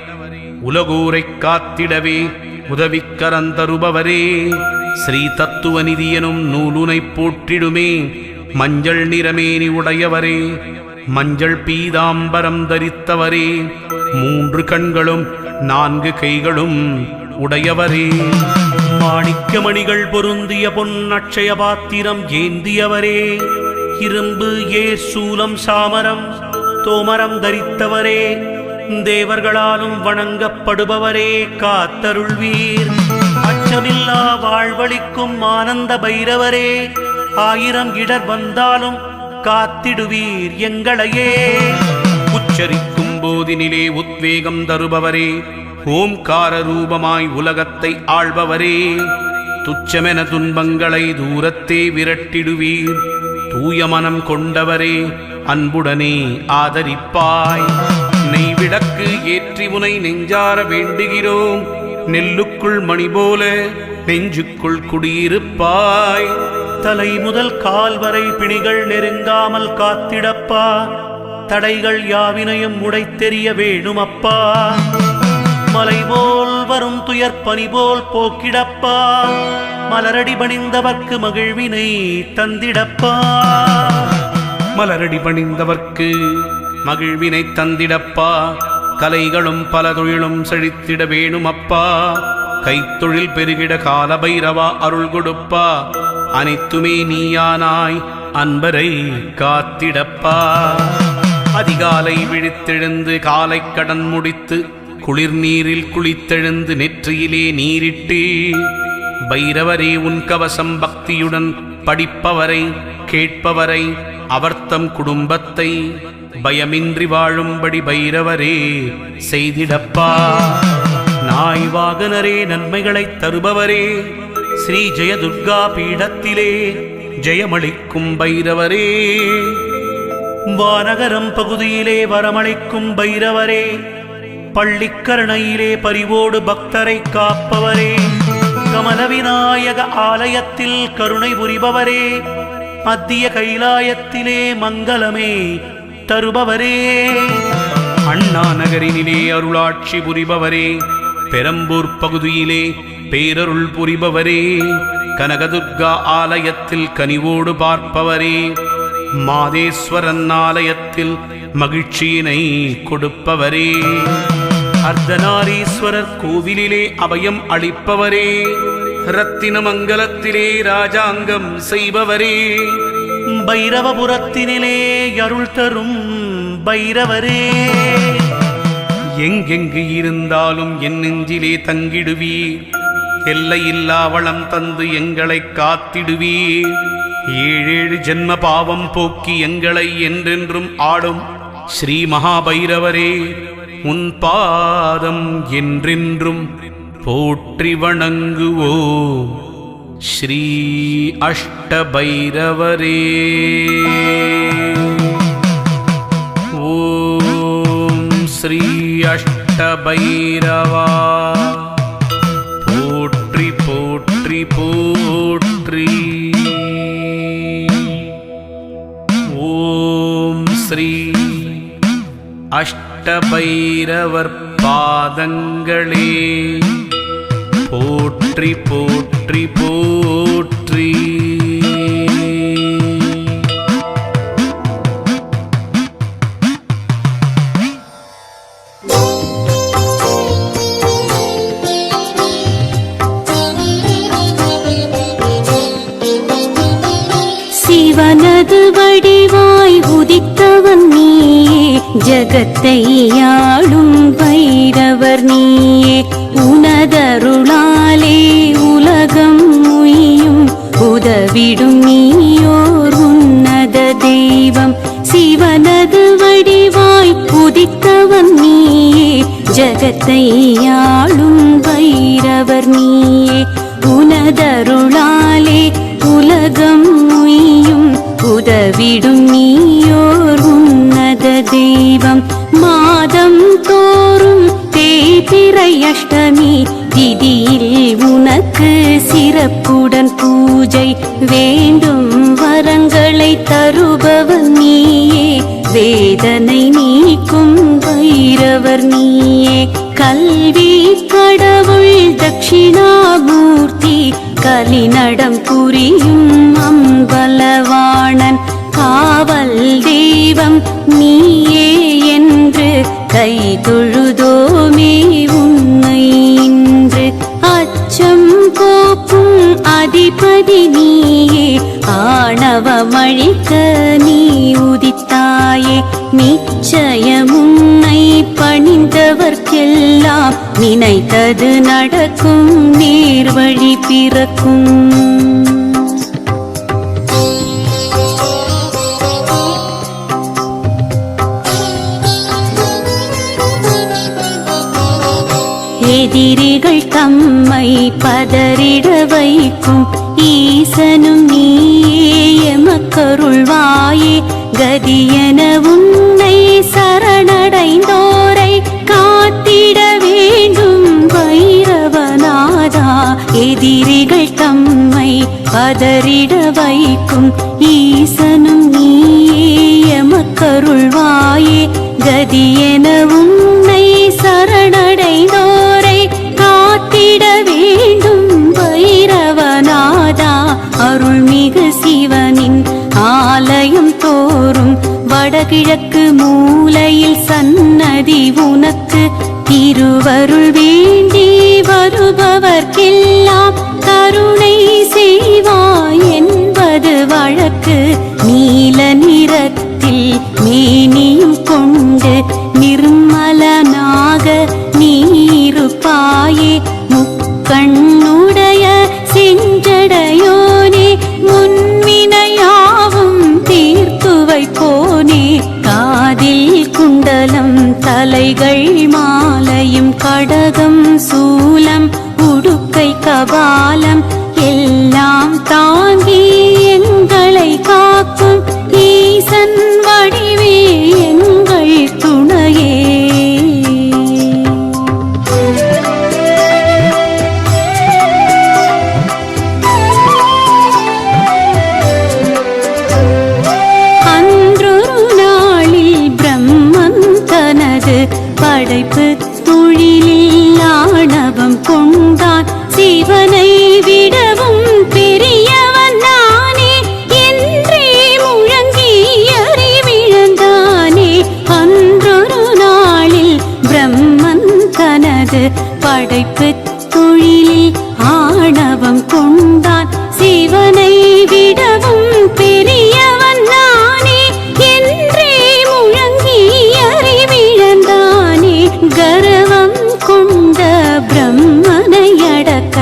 உலகூரைக் காத்திடவே உதவிக்கரந்தருபவரே, ஸ்ரீ தத்துவ நிதியனும் நூலுனை போற்றிடுமே, மஞ்சள் நிறமேனி உடையவரே, மஞ்சள் பீதாம்பரம் தரித்தவரே, மூன்று கண்களும் நான்கு கைகளும் உடையவரே, மாணிக்கமணிகள் பொருந்திய பொன்னட்சய பாத்திரம் ஏந்தியவரே, இரும்பு ஏர் சூலம் சாமரம் தோமரம் தரித்தவரே, தேவர்களாலும் வணங்கப்படுபவரே காத்தருள்வீர். அச்சமில்லா வாழ்வளிக்கும் ஆனந்த பைரவரே, ஆயிரம் இடர் வந்தாலும் காத்திடுவீர் எங்களையே. உச்சரிக்கும் போதினிலே உத்வேகம் தருபவரே, ஓம்கார ரூபமாய் உலகத்தை ஆள்பவரே, துச்சமென துன்பங்களை தூரத்தே விரட்டிடுவீர். தூய மனம் கொண்டவரே, அன்புடனே ஆதரிப்பாய். நெய்விளக்கு ஏற்றி முனை நெஞ்சார வேண்டுகிறோம், நெல்லுக்குள் மணி போல நெஞ்சுக்குள் குடியிருப்பாய். தலை முதல் கால் வரை பிணிகள் நெருங்காமல் காத்திடப்பா, தடைகள் யாவினையும் உடைத்தெறிய வேணுமப்பா. மலை போல் வரும் துயர் பனி போல் போக்கிடப்பா, மலரடி பணிந்தவர்க்கு மகிழ்வினை தந்திடப்பா. மலரடி பணிந்தவர்க்கு மகிழ்வினை தந்திடப்பா, கலைகளும் பல தொழிலும் செழித்திட வேணுமப்பா. கைத்தொழில் பெருகிட கால பைரவா அருள் கொடுப்பா, அனைத்துமே நீயானாய் அன்பரை காத்திடப்பா. அதிகாலை விழித்தெழுந்து காலை கடன் முடித்து குளிர் நீரில் குளித்தெழுந்து நெற்றியிலே நீரிட்டு, பைரவரே உன் கவசம் பக்தியுடன் படிப்பவரை கேட்பவரை அவர்த்தம் குடும்பத்தை பயமின்றி வாழும்படி பைரவரே செய்திடப்பா. நாய் வாகனரே நன்மைகளைத் தருபவரே, ஸ்ரீ ஜெயதுர்கா பீடத்திலே ஜெயமளிக்கும் பைரவரே, வானகரம் பகுதியிலே வரமளிக்கும் பைரவரே, பள்ளிக்கரணையிலே பரிவோடு பக்தரை காப்பவரே, கமல விநாயக ஆலயத்தில் கருணை புரிபவரே, மத்திய கைலாயத்திலே மங்களமே தருபவரே, அண்ணா நகரினிலே அருளாட்சி புரிபவரே, பெரம்பூர் பகுதியிலே பேரருள் புரிபவரே, கனகதுர்கா ஆலயத்தில் கனிவோடு பார்ப்பவரே, மாதேஸ்வரன் ஆலயத்தில் மகிழ்ச்சியினை கொடுப்பவரே, அர்த்தநாரீஸ்வரர் கோவிலிலே அபயம் அளிப்பவரே, ரத்தினமங்கலத்திலே ராஜாங்கம் செய்பவரே, பைரவபுரத்தினிலே அருள் தரும் பைரவரே, எங்கெங்கு இருந்தாலும் என் நெஞ்சிலே தங்கிடுவீர், எல்லையில்லா வளம் தந்து எங்களை காத்திடுவீர், ஏழேழு ஜென்ம பாவம் போக்கி எங்களை என்றென்றும் ஆடும் ஸ்ரீ மகாபைரவரே, உன் பாதம் என்றென்றும் போற்றி வணங்குவோ ஸ்ரீ அஷ்டபைரவரே. ஓம் ஸ்ரீ அஷ்டபைரவா போற்றி போற்றி போற்றி. ஓம் ஸ்ரீ அஷ்டபைரவர் பாதங்களே போற்றி போற்றி போற்றி. சிவனது வடிவாய் உதித்தவன் நீயே, ஜகத்தை ஆளும் பைரவர் நீயே, உனதருளாலே உலகம் உய்யும் உதவிடும் நீயோர் உன்னத தெய்வம். சிவனது வடிவாய் உதித்தவன் நீயே, ஜகத்தை ஆளும் பைரவர் நீயே, உனதருளாலே உலகம் உய்யும் உதவிடும் நீயோர் உன்னத தெய்வம். மாதம் தோறும் தேய்பிறை அஷ்டமி திதியில் உனக்கு சிறப்புடன் பூஜை, வேண்டும் வரங்களை தருபவர் நீயே, வேதனை நீக்கும் பைரவர் நீயே, கல்வி கடவுள் தட்சிணாமூர்த்தி, கலிநடம் புரியும் அம்பலவாணன், காவல் தெய்வம் நீயே என்று கை தொழுதோமே உன்னை இன்று. அச்சம் போக்கும் அதிபதி நீயே, ஆணவமழிக்க நீ உதித்தாயே, நிச்சயம் உன்னை பணிந்தவர்க்கெல்லாம் நினைத்தது நடக்கும், நேர்வழி பிறக்கும். எதிரிகள் தம்மை பதறிட வைக்கும் ஈசனும் நீயே, எமக்கருள்வாயே, கதியென உன்னை சரணடைந்தோரை காத்திட வேண்டும் பைரவநாதா. எதிரிகள் தம்மை பதறிட வைக்கும் ஈசனும் நீயே, எமக்கருள்வாயே, கதியென உன்னை சரணடைந்தோரை காத்திட வேண்டும் பைரவநாதா. அருள்மிகு சிவனின் ஆலயம் தோறும் வடகிழக்கு மூலையில் சன்னதி உனக்கு, திருவருள் வேண்டி வருபவர்க்கெல்லாம் கருணை செய்வாய் என்பது வழக்கு. நீல நிறத்தில் மேனியும் கொண்டு நிர்மலனாக நீருப்பாயே, முக்கண்ணுடைய செஞ்சடையோனே, முன்வினையாவும் தீர்த்து வைப்போனே, காதில் குண்டலம் தலைகள் மாலையும் கடகம் சூலம் உடுக்கை கபாலம் எல்லாம் தாங்கி எங்களை காக்கும் ஈசன் வடிவே தனது படைப்பு தொழிலில் ஆணவம் கொண்டான் சிவனை விடவும் பெரியவன் நானே என்றே முழங்கி அறிவிழந்தானே. அன்றொரு நாளில் பிரம்மன் தனது படைப்பு தொழிலில் ஆணவம் கொண்டான் சிவனை விடவும் பெரியவன் நானே என்றே முழங்கி அறிவிழந்தானே. கர்வம் கொண்ட பிரம்மனை அடக்க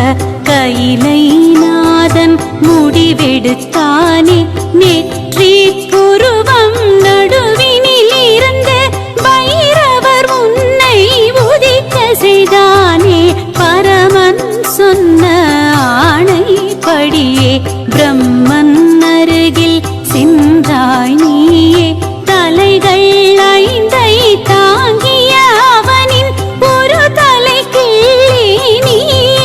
கைலை நாதன் முடிவெடுத்தானே. நெற்றி புருவம் நடுவினில் இருந்து பைரவர் உன்னை உதிக்க செய்தானே. பரமன் சொன்ன ஆணைப்படியே பிரம்மன் அருகில் சென்றாய் நீயே. தலைகள் ஐந்தை தாங்கிய அவனின் ஒரு தலைக்கு நீ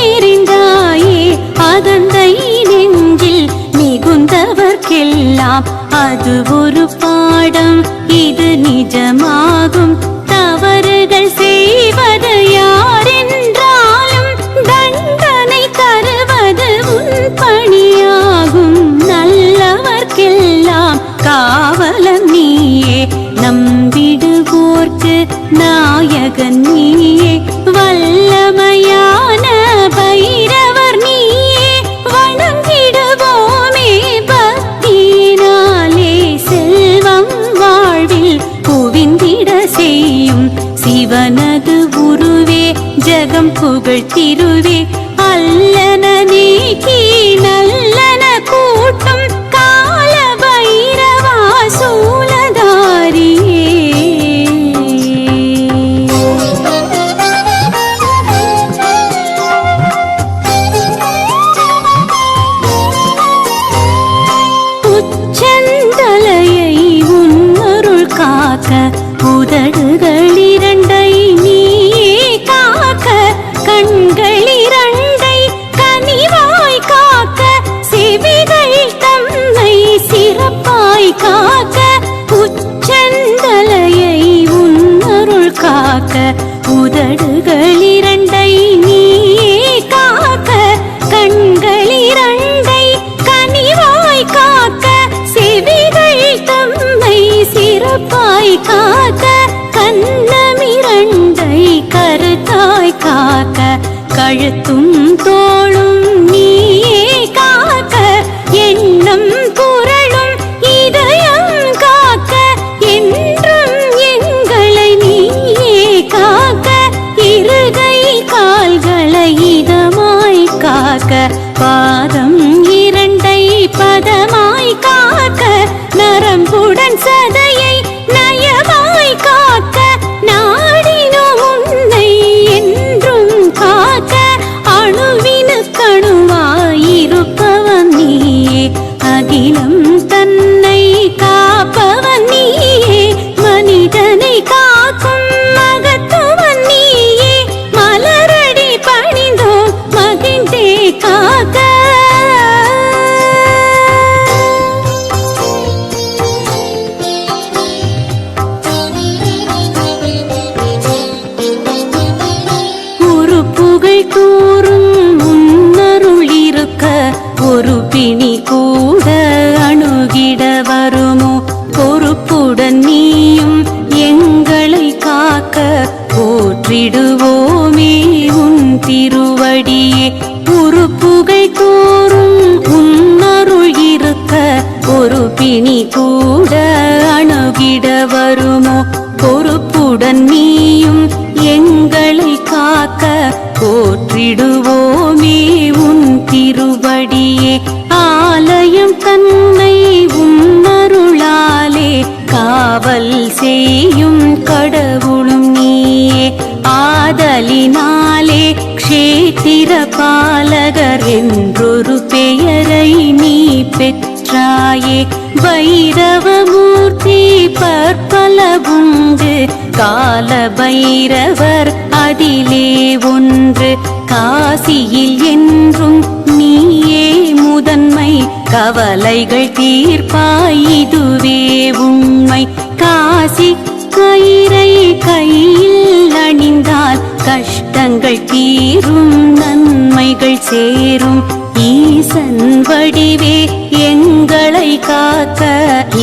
எறிந்தாயே. அகந்தை நெஞ்சில் மிகுந்தவர்க்கெல்லாம் அது ஒரு பாடம், இது நிஜமாகும். தவறுகள் செய்வது யாரென்றாலும் தண்டனை தருவது உன் பணியாகும். நல்லவர்க்கெல்லாம் காவலன் நீயே, நம்பிடுவோர்க்கு நாயகன் நீயே. வல்லமையான பைரவர் நீயே, வணங்கிடுவோமே பக்தியினாலே. செல்வம் வாழ்வில் குவிந்திட செய்யும் சிவனது உருவே, ஜகம் புகழ் திருவே. அல்லன நீக்கி நல்லன கூட்டும் கால பைரவா சூலதாரியே. உச்சந்தலையை உன்னருள் காக்க உதடுகள் இரண்டை நீயே காக்க. கண்கள் இரண்டை கனிவாய் காக்க செவிகள் தம்மை சிறப்பாய் காக்க. உச்சந்தலையை உன்னருள் காக்க உதடுகள் இரண்டை நீயே காக்க. கண்கள் இரண்டை கனிவாய் காக்க செவிகள் தம்மை சிறப்பாய் காக்க. கண்ணமிரண்டை கருத்தாய் காக்க கழுத்தும் தோளும் நீயே காக்க. எண்ணம் புரளும் இதயம் காக்க என்றும் எங்களை நீயே காக்க. இருகை கால்களை இதமாய் காக்க பாதம் இரண்டை பதமாய் காக்க. நரம்புடன் சதையை நயமாய் காக்க நாடினோம் உன்னை என்றும் காக்க. அணுவினு கணுவாயிருப்பவன் நீயே, அகிலம் தன்னை காப்பவன் நீயே. மனிதனை காக்கும் மகத்துவன் நீயே, மலரடி பணிந்தோம் மகிழ்ந்தே காக்க. உறுப்புகள் கூறும் முன்னருள் இருக்க ஒரு பிணி கூட அணுகிட வருமோ. பொறுப்புடன் நீயும் எங்களை காக்க போற்றிடுவோமே உன் திருவடியே. உறுப்புகள் கூறும் உன்னருள் இருக்க ஒரு பிணி கூட அணுகிட வருமோ. பொறுப்புடன் நீயும் எங்களை காக்க போற்றிடுவோமே உன் திருவடியே. ஆலயம் தன்னை உன்னருளாலே காவல் செய்யும் கடவுளும் நீயே. ஆதலினாலே க்ஷேத்திர பாலகர் என்றொரு பெயரை நீ பெற்றாயே. பைரவமூர்த்தி பற்பலவுண்டு கால பைரவர் அதிலே ஒன்று. காசியில் என்றும் நீயே முதன்மை, கவலைகள் தீர்ப்பாய் இதுவே உண்மை. காசிக்கு கயிறை கையில் அணிந்தால் கஷ்டங்கள் தீரும், நன்மைகள் சேரும். ஈசன் வடிவே எங்களை காக்க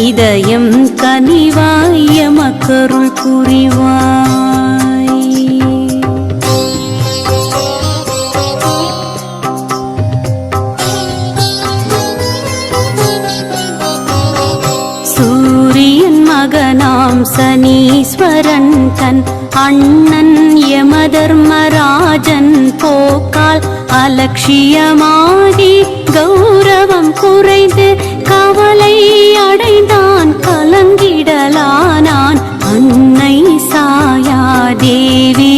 இதயம் கனிவாய் எமக்கருள் புரிவாய். சூரியன் மகனாம் சனீஸ்வரன் தன் அண்ணன் யமதர்மராஜன் போக்கால் அலட்சியமாகி கௌரவம் குறைந்து கவலை அடைந்தான், கலங்கிடலானான். அன்னை சாயாதேவி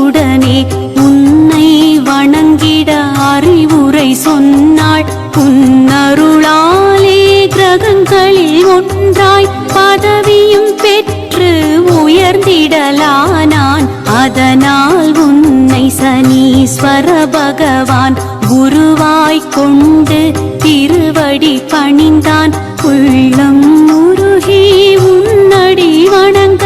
உடனே உன்னை வணங்கிட அறிவுரை சொன்னாள். உன்னருளாலே கிரகங்களில் ஒன்றாய் பதவியும் பெற்று உயர்ந்திடலானான். அதனால் உன்னை சனீஸ்வர பகவான் குருவாய் கொண்டு திருவடி பணிந்தான். உள்ளம் உருகி உன்னடி வணங்க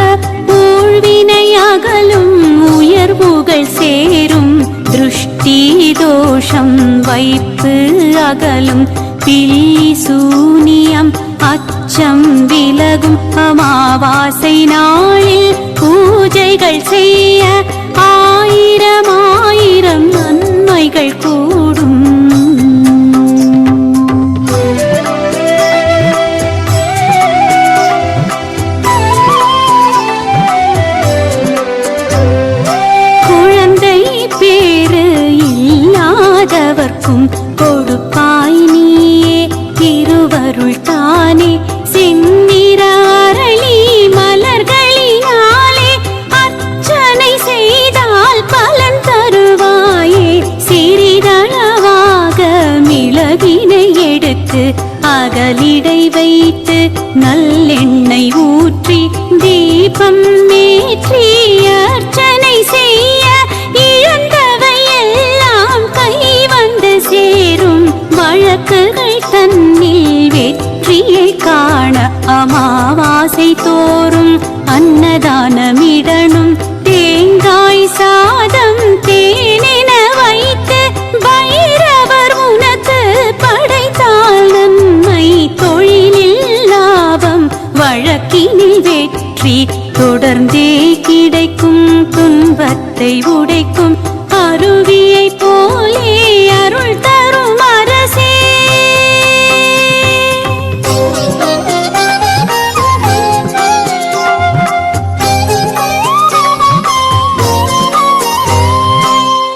ஊழ்வினை அகலும், உயர்வுகள் சேரும். திருஷ்டி தோஷம் வைப்பு அகலும், பில்லி சூனியம் அச்சம் விலகும். அமாவாசை நாளில் பூஜைகள் செய்ய ஆயிரம் ஆயிரம் நன்மைகள் கூடும். குழந்தை பேறு இல்லாதவர்க்கும் கொடுப்பாய் நீயே திருவருள் தானே. செந்நிற அரளி மலர்களினாலே அர்ச்சனை செய்தால் பலன் தருவாயே. சிறிதளவாக மிளகினை எடுத்து அகலிடை வைத்து நல்லெண்ணெய் ஊற்றி தீபம் ஏற்றி அர்ச்சனை செய்ய இழந்தவை எல்லாம் கை வந்து சேரும். வழக்குகள் தன்னில் வெற்றியை காண அமாவாசை தோறும் அன்னதானமிடனும். தேங்காய் சாதம் தேனென வைத்து பைரவர் உனக்கு படைத்தால் நன்மை, தொழிலில் லாபம், வழக்கினில் வெற்றி தொடர்ந்தே கிடைக்கும். துன்பத்தை உடைக்கும் அருவியை போலே அருள் தரும் அரசே.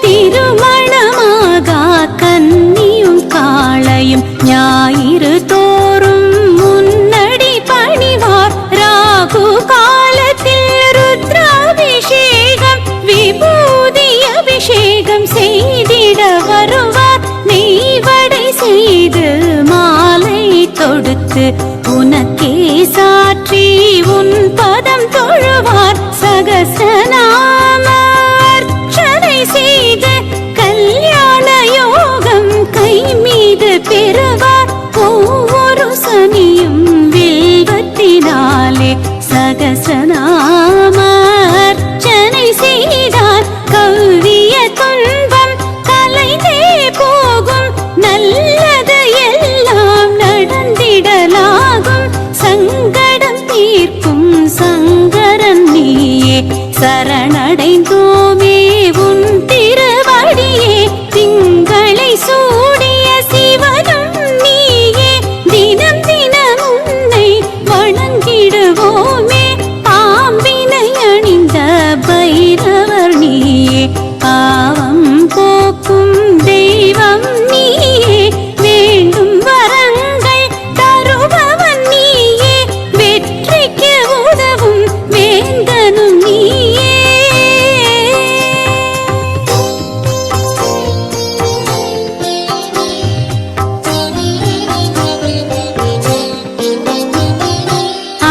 திருமணமாகா கன்னியும் காளையும் ஞாயிறு தோறும் முன்னடி பணிவார். ராகு காலத்தில் ருத்ராபிஷேகம் விபூதி அபிஷேகம் செய்திட வருவார். நெய்வடை செய்து மாலை தொடுத்து உனக்கே சாற்றி உன் பதம் தொழுவார். சகசநாம அர்ச்சனை செய்து கல்யாண யோகம் கை மீது பெறுவார். ஒவ்வொரு சனியும் வில்வத்தினாலே சகசநாம அர்ச்சனை செய்தார். கவ்விய துன்பம் கலைந்தே போகும், நல்லது எல்லாம் நடந்திடலாகும். சங்கடம் தீர்க்கும் சங்கரன் நீயே, சரணடைந்தோமே உன் திருவடியே. திங்களை சூடிய சிவனும் நீயே, தினம் தினம் உன்னை வணங்கிடுவோமே. பாம்பினை அணிந்த பைரவர் நீயே, பாவம் போக்கும் தெய்வம் நீயே. வேண்டும் வரங்கள் தருபவன் நீயே, வெற்றிக்கு உதவும் வேந்தனும் நீயே.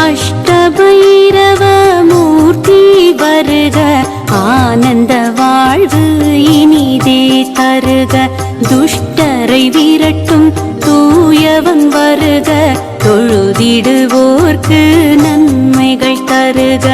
அஷ்டபைரவ மூர்த்தி வருக, ஆனந்த வாழ்வு இனிதே தருக. துஷ்டரை விரட்டும் தூயவன் வருக, தொழுதிடுவோர்க்கு நன்மைகள் தருக.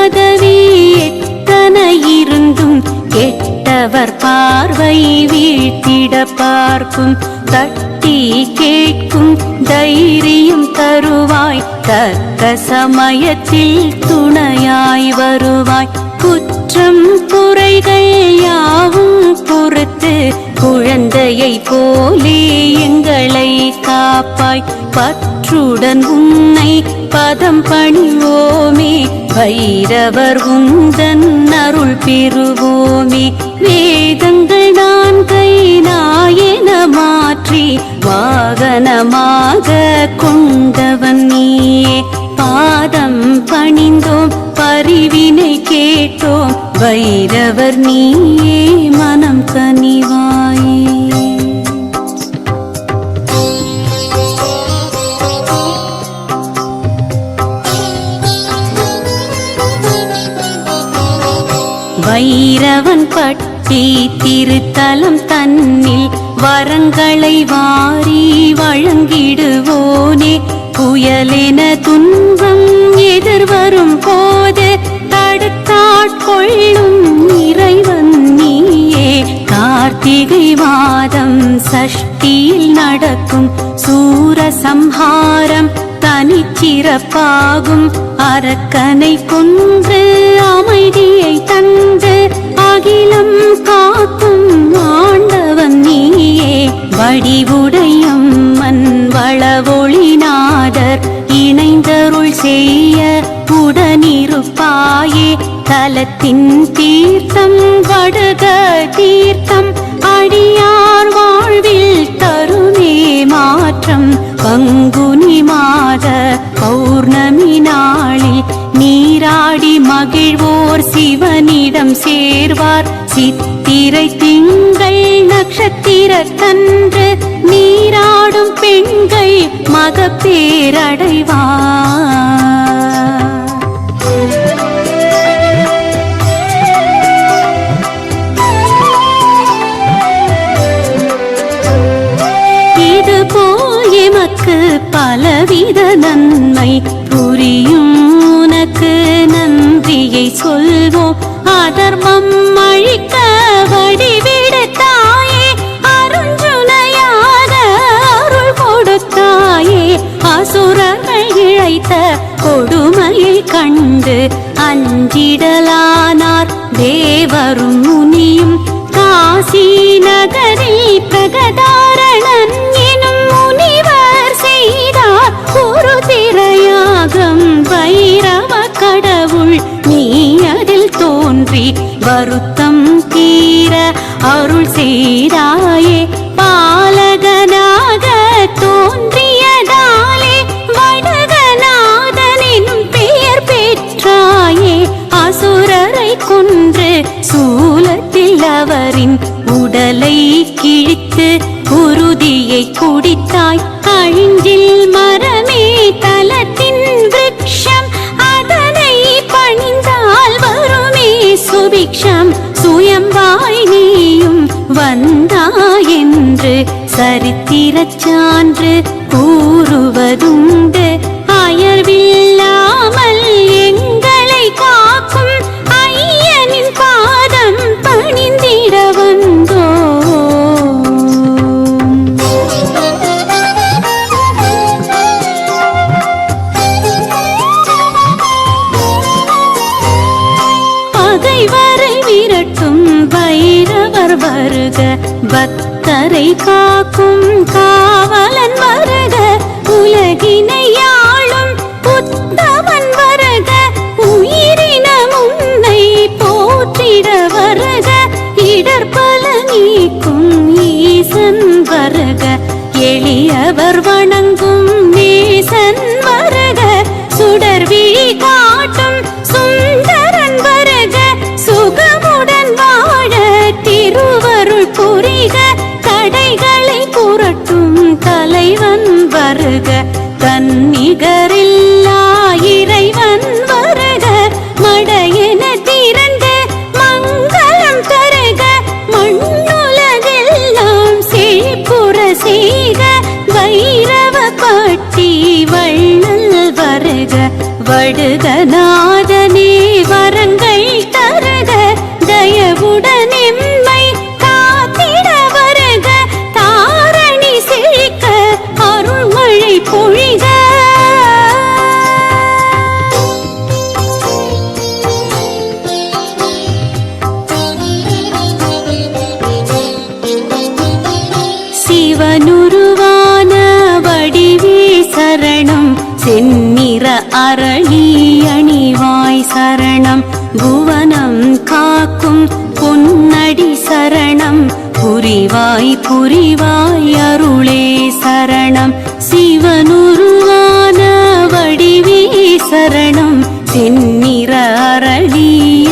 பதவி எத்தனை இருந்தும் கெட்டவர் பார்வை வீழ்த்திட பார்க்கும். தட்டி கேட்கும் தைரியம் தருவாய், தக்க சமயத்தில் துணையாய் வருவாய். குற்றம் குறைகள் யாவும் பொறுத்து குழந்தையை போலே எங்களை காப்பாய். பற்றுடன் உன்னை பதம் பணிவோமே, பைரவர் உந்தன் அருள் பெறுவோமே. வேதங்கள் நான்கை நாயன மாற்றி வாகனமாக கொண்டவன் நீயே. பாதம் பணிந்தோம் பரிவினை கேட்டோம், பைரவர் நீயே மனம் கனிவாயே. வைரவன் பட்டி திருத்தலம் தன்னில் வரங்களை வாரி வழங்கிடுவோனே. புயலென துன்பம் எதிர்வரும் போது தடுத்தாட்கொள்ளும் இறைவன் நீயே. கார்த்திகை மாதம் சஷ்டியில் நடக்கும் சூரசம்ஹாரம் தனிச்சிறப்பாகும். அரக்கனை கொன்று அமைதியை தந்து அகிலம் காக்கும் ஆண்டவன் நீயே. வடிவுடையம்மன் வளவொளிநாதர் இணைந்தருள் செய்ய உடனிருப்பாயே. தலத்தின் தீர்த்தம் வடுக தீர்த்தம் அடியார் வாழ்வில் தருமே மாற்றம். பங்குனி மாத பௌர்ணமி நாளில் நீராடி மகிழ்வோர் சிவனிடம் சேர்வார். சித்திரை திங்கள் நட்சத்திரத்தன்று நீராடும் பெண்கள் மகப்பேரடைவார். எமக்கு பலவித நன்மை புரியும் உனக்கு நன்றியை சொல்வோம். அதர்மம் அழிக்க வடிவிடுத்தாயே, அருஞ்சுனையாக அருள் கொடுத்தாயே. அசுரர்கள் இழைத்த கொடுமையை கண்டு அஞ்சிடலானார் தேவரும் முனியும். காசி நகரில் பிரகதாரணன் எனும் முனிவர் செய்தார் ஒரு திரையாகம். வைரவ கடவுள் நீ அதில் தோன்றி வருத்தம் தீர அருள் செய்தாயே. பாலகனாக தோன்றியதாலே வடகநாதனின் பெயர் பெற்றாயே. அசுரரை கொன்று சூலத்தில் அவரின் உடலை கிழித்து குருதியை குடித்தாய். அழிஞ்சில் மரமே தலத்தின் விருட்சம், அதனை பணிந்தால் வருமே சுபிக்ஷம். சுயம்பாய் நீயும் வந்தாயென்று சரித்திரச் சான்று கூறுவதுண்டு. அயர்வில்லாமல் எங்களை காக்கும் ஐயனின் பாதம் பணிந்திட வந்தோ. பகைவரை விரட்டும் பைரவர் வருக, பக்தரை காக்கும் காவலன் வருக. உலகினை ஆளும் உத்தமன் வருக, உயிரின முன்னை போற்றிட வருக. இடர்பல நீக்கும் ஈசன் வருக, எளியவர் வணங்கும் நேசன் வருக. சுடர்விழி காட்டும் சுந்தரன் வருக, சுகமுடன் வாழ திருவருள் புரிக. தடைகளை புரட்டும் தலைவன் வருக, தன்னிகரில்லா இறைவன் வருக. மடையென திரண்டு மங்களம் தருக, மண்ணுலகெல்லாம் செழிப்புற செய்க. வைரவ பட்டி வள்ளல் வருக, வடுகநாதனே புவனம் காக்கும் பொன்னடி சரணம் புரிவாய் புரிவாய் அருளே சரணம் சிவனுருவான வடிவே சரணம் செந்நிற அரளி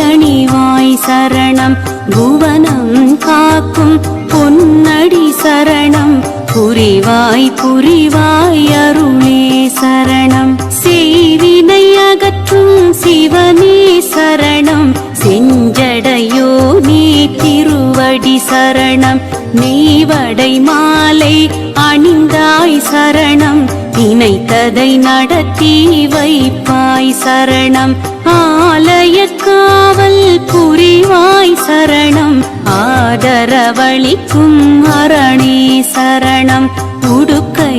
அணிவாய் சரணம் புவனம் காக்கும் பொன்னடி சரணம் புரிவாய் புரிவாய் அருளே சரணம் செய்வினை அகற்றும் சிவனே சரணம் செஞ்சடையோ நீ திருவடி சரணம் நெய்வடை மாலை அணிந்தாய் சரணம் நினைத்ததை நடத்தி வைப்பாய் சரணம் ஆலய காவல் புரிவாய் சரணம் ஆதரவளிக்கும் அரணே சரணம் உடுக்கை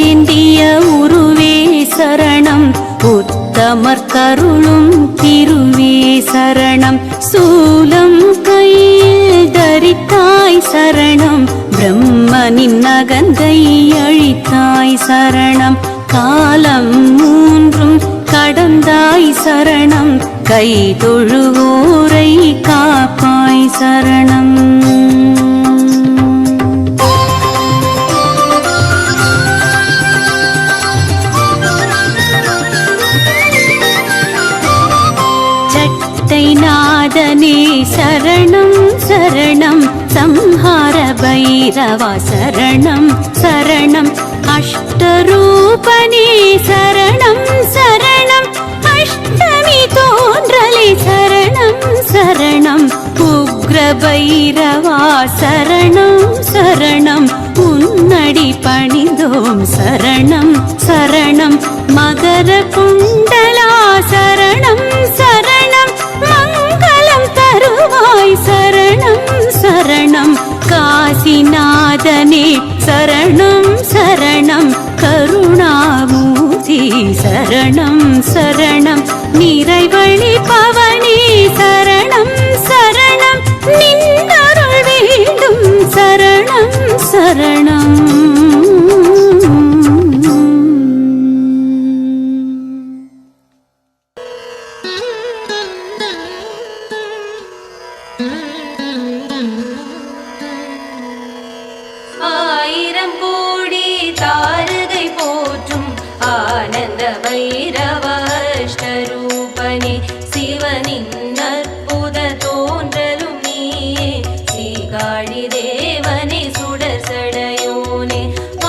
ஏந்திய உருவே சரணம் உத்தமர் கருளும் திருவே சரணம் சூலம் கையில் தரித்தாய் சரணம் பிரம்மனின் நகந்தை அழித்தாய் சரணம் காலம் மூன்றும் கடந்தாய் சரணம் கை தொழுவோரை காப்பாய் சரணம் நாதனே சரணம் சரணம் சம்ஹார பைரவா சரணம் சரணம் அஷ்டரூபனே சரணம் சரணம் அஷ்டமி தோன்றலே சரணம் சரணம் உக்ர பைரவா சரணம் சரணம் உன்னடி பணிந்தோம் சரணம் சரணம் மகர குண்டலா சரணம் சரணம் மங்களம் தருவாய் சரணம் சரணம் காசிநாதனே சரணம் சரணம் கருணாமூர்த்தி சரணம் சரணம் நிறைவழி பவனே சரணம் சரணம் நின்றருள் வேண்டும் சரணம் சரணம் ஆயிரம் கோடி தாரகை போற்றும் ஆனந்த பைரவ அஷ்டரூபனே சிவனின் அற்புத தோன்றலும் நீயே சீகாழி தேவனே சுடசடையோனே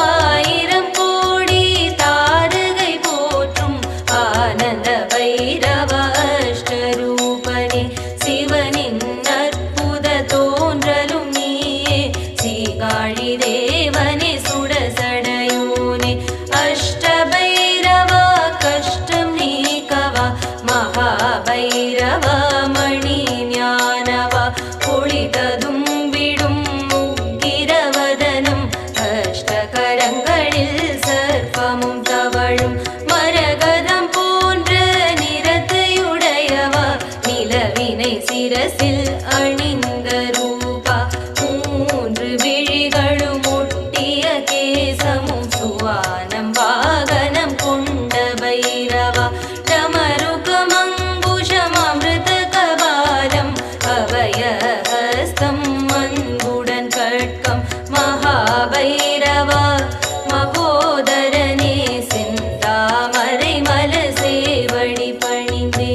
ஆயிரம் கோடி தாரகை போற்றும் ஆனந்த பைரவ அஷ்டரூபனே சிவனின் அற்புத தோன்றலும் நீயே சீகாழி தேவனே சுடசடையோனே அஷ்டபைரவா கஷ்டம் நீக்கவா மகாபைரவா மணி ஞானவா ஒளிததும் விடும் உக்கிரவதனம் அஷ்டகரங்களில் சர்ப்பமும் தவழும் மரகதம் போன்ற நிறத்தையுடையவா நிலவினை சிரசில் அணிந்த ரூபா மூன்று விழிகளும் ஒட்டிய கேசமும் சுவானம் வாகனம் கொண்ட பைரவா டமருகமங்குஷம் அமிர்த கபாலம் அபயஹஸ்தம் அன்புடன் கட்கம் மகாபைரவா மகோதரனே செந்தாமரை மலர் சேவடி பணிந்தே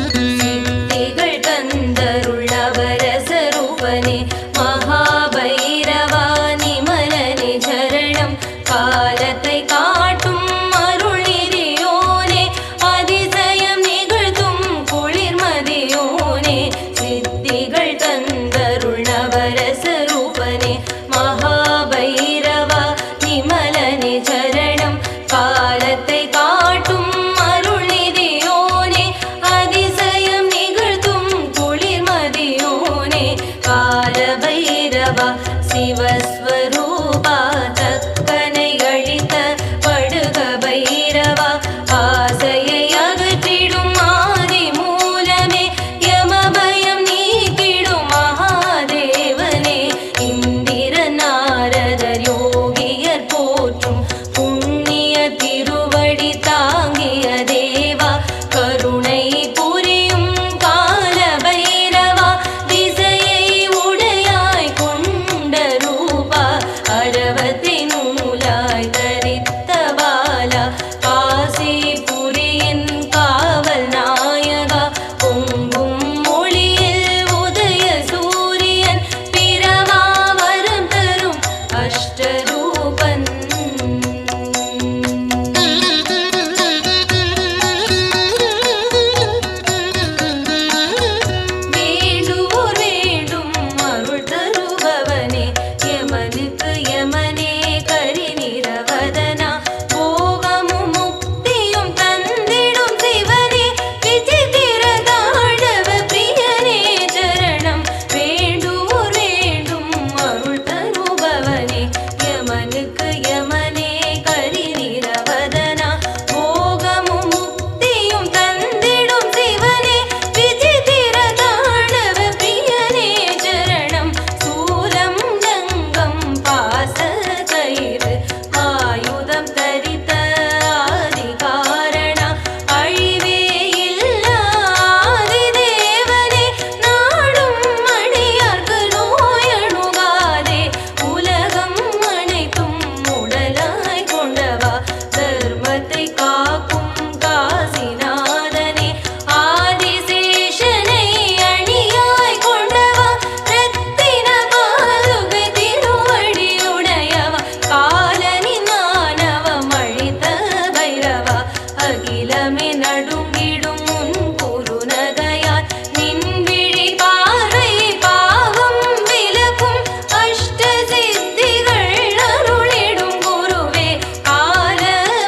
சித்திகள் தந்தருள்ளவரசரூபனே மகாபைரவா நிமலனே சரணம் காலத்தை காட்டும் அருள் நிதியோனே அதிசயம் நிகழ்த்தும் குளிர்மதியோனே சித்திகள் தந்தருள்ளவரசரூபனே மகாபைரவா நிமலனே சரணம் காலத்தை காட்டும் அருள் நிதியோனே அதிசயம் நிகழ்த்தும் குளிர்மதியோனே காலபைரவா சிவஸ்வரூபா தக்கனை அழித்த நூலாய் தரித்த பாலா காசி புரியின் காவல் நாயகா பொங்கும் மொழியில் உதய சூரியன் பிறவா வரம் தரும் அஷ்டரூபன் வேண்டுவோர் வேண்டும் அருள் தருபவனே யமனுக்கு யமனே கரிநிறவதனா போகமும் முக்தியும் தந்திடும் சிவனே விசித்திர தாழவ பிரியனே சரணம் வேண்டுவோர் வேண்டும் அருள் தருபவனே யமனுக்கு யமனே கரிநிறவதனா போகமும் முக்தியும் தந்திடும் சிவனே விசித்திர தாழவ பிரியனே சரணம் சூலம் கங்கம் பாச கயிறு ஆயுதம் தரித்த ஆதிகாரணா அழிவே இல்லாதி தேவனே நாடும் மணியார்க்கு நோயணுகாதே உலகம் அனைத்தும் உடலாய் கொண்டவா தர்மத்தை காக்கும் காசிநாதனே ஆதிசேஷனை அணியாய் கொண்டவா ரத்தின பாதுகை திருவடியுடையவா காலனின் மானவம் அழித்த பைரவா அகிலமே நடுங்கிடும் உன் குருநகையால் நின் விழி பார்வை பாவம் விலக்கும் அஷ்ட சித்திகள் அருளிடும் குருவே கால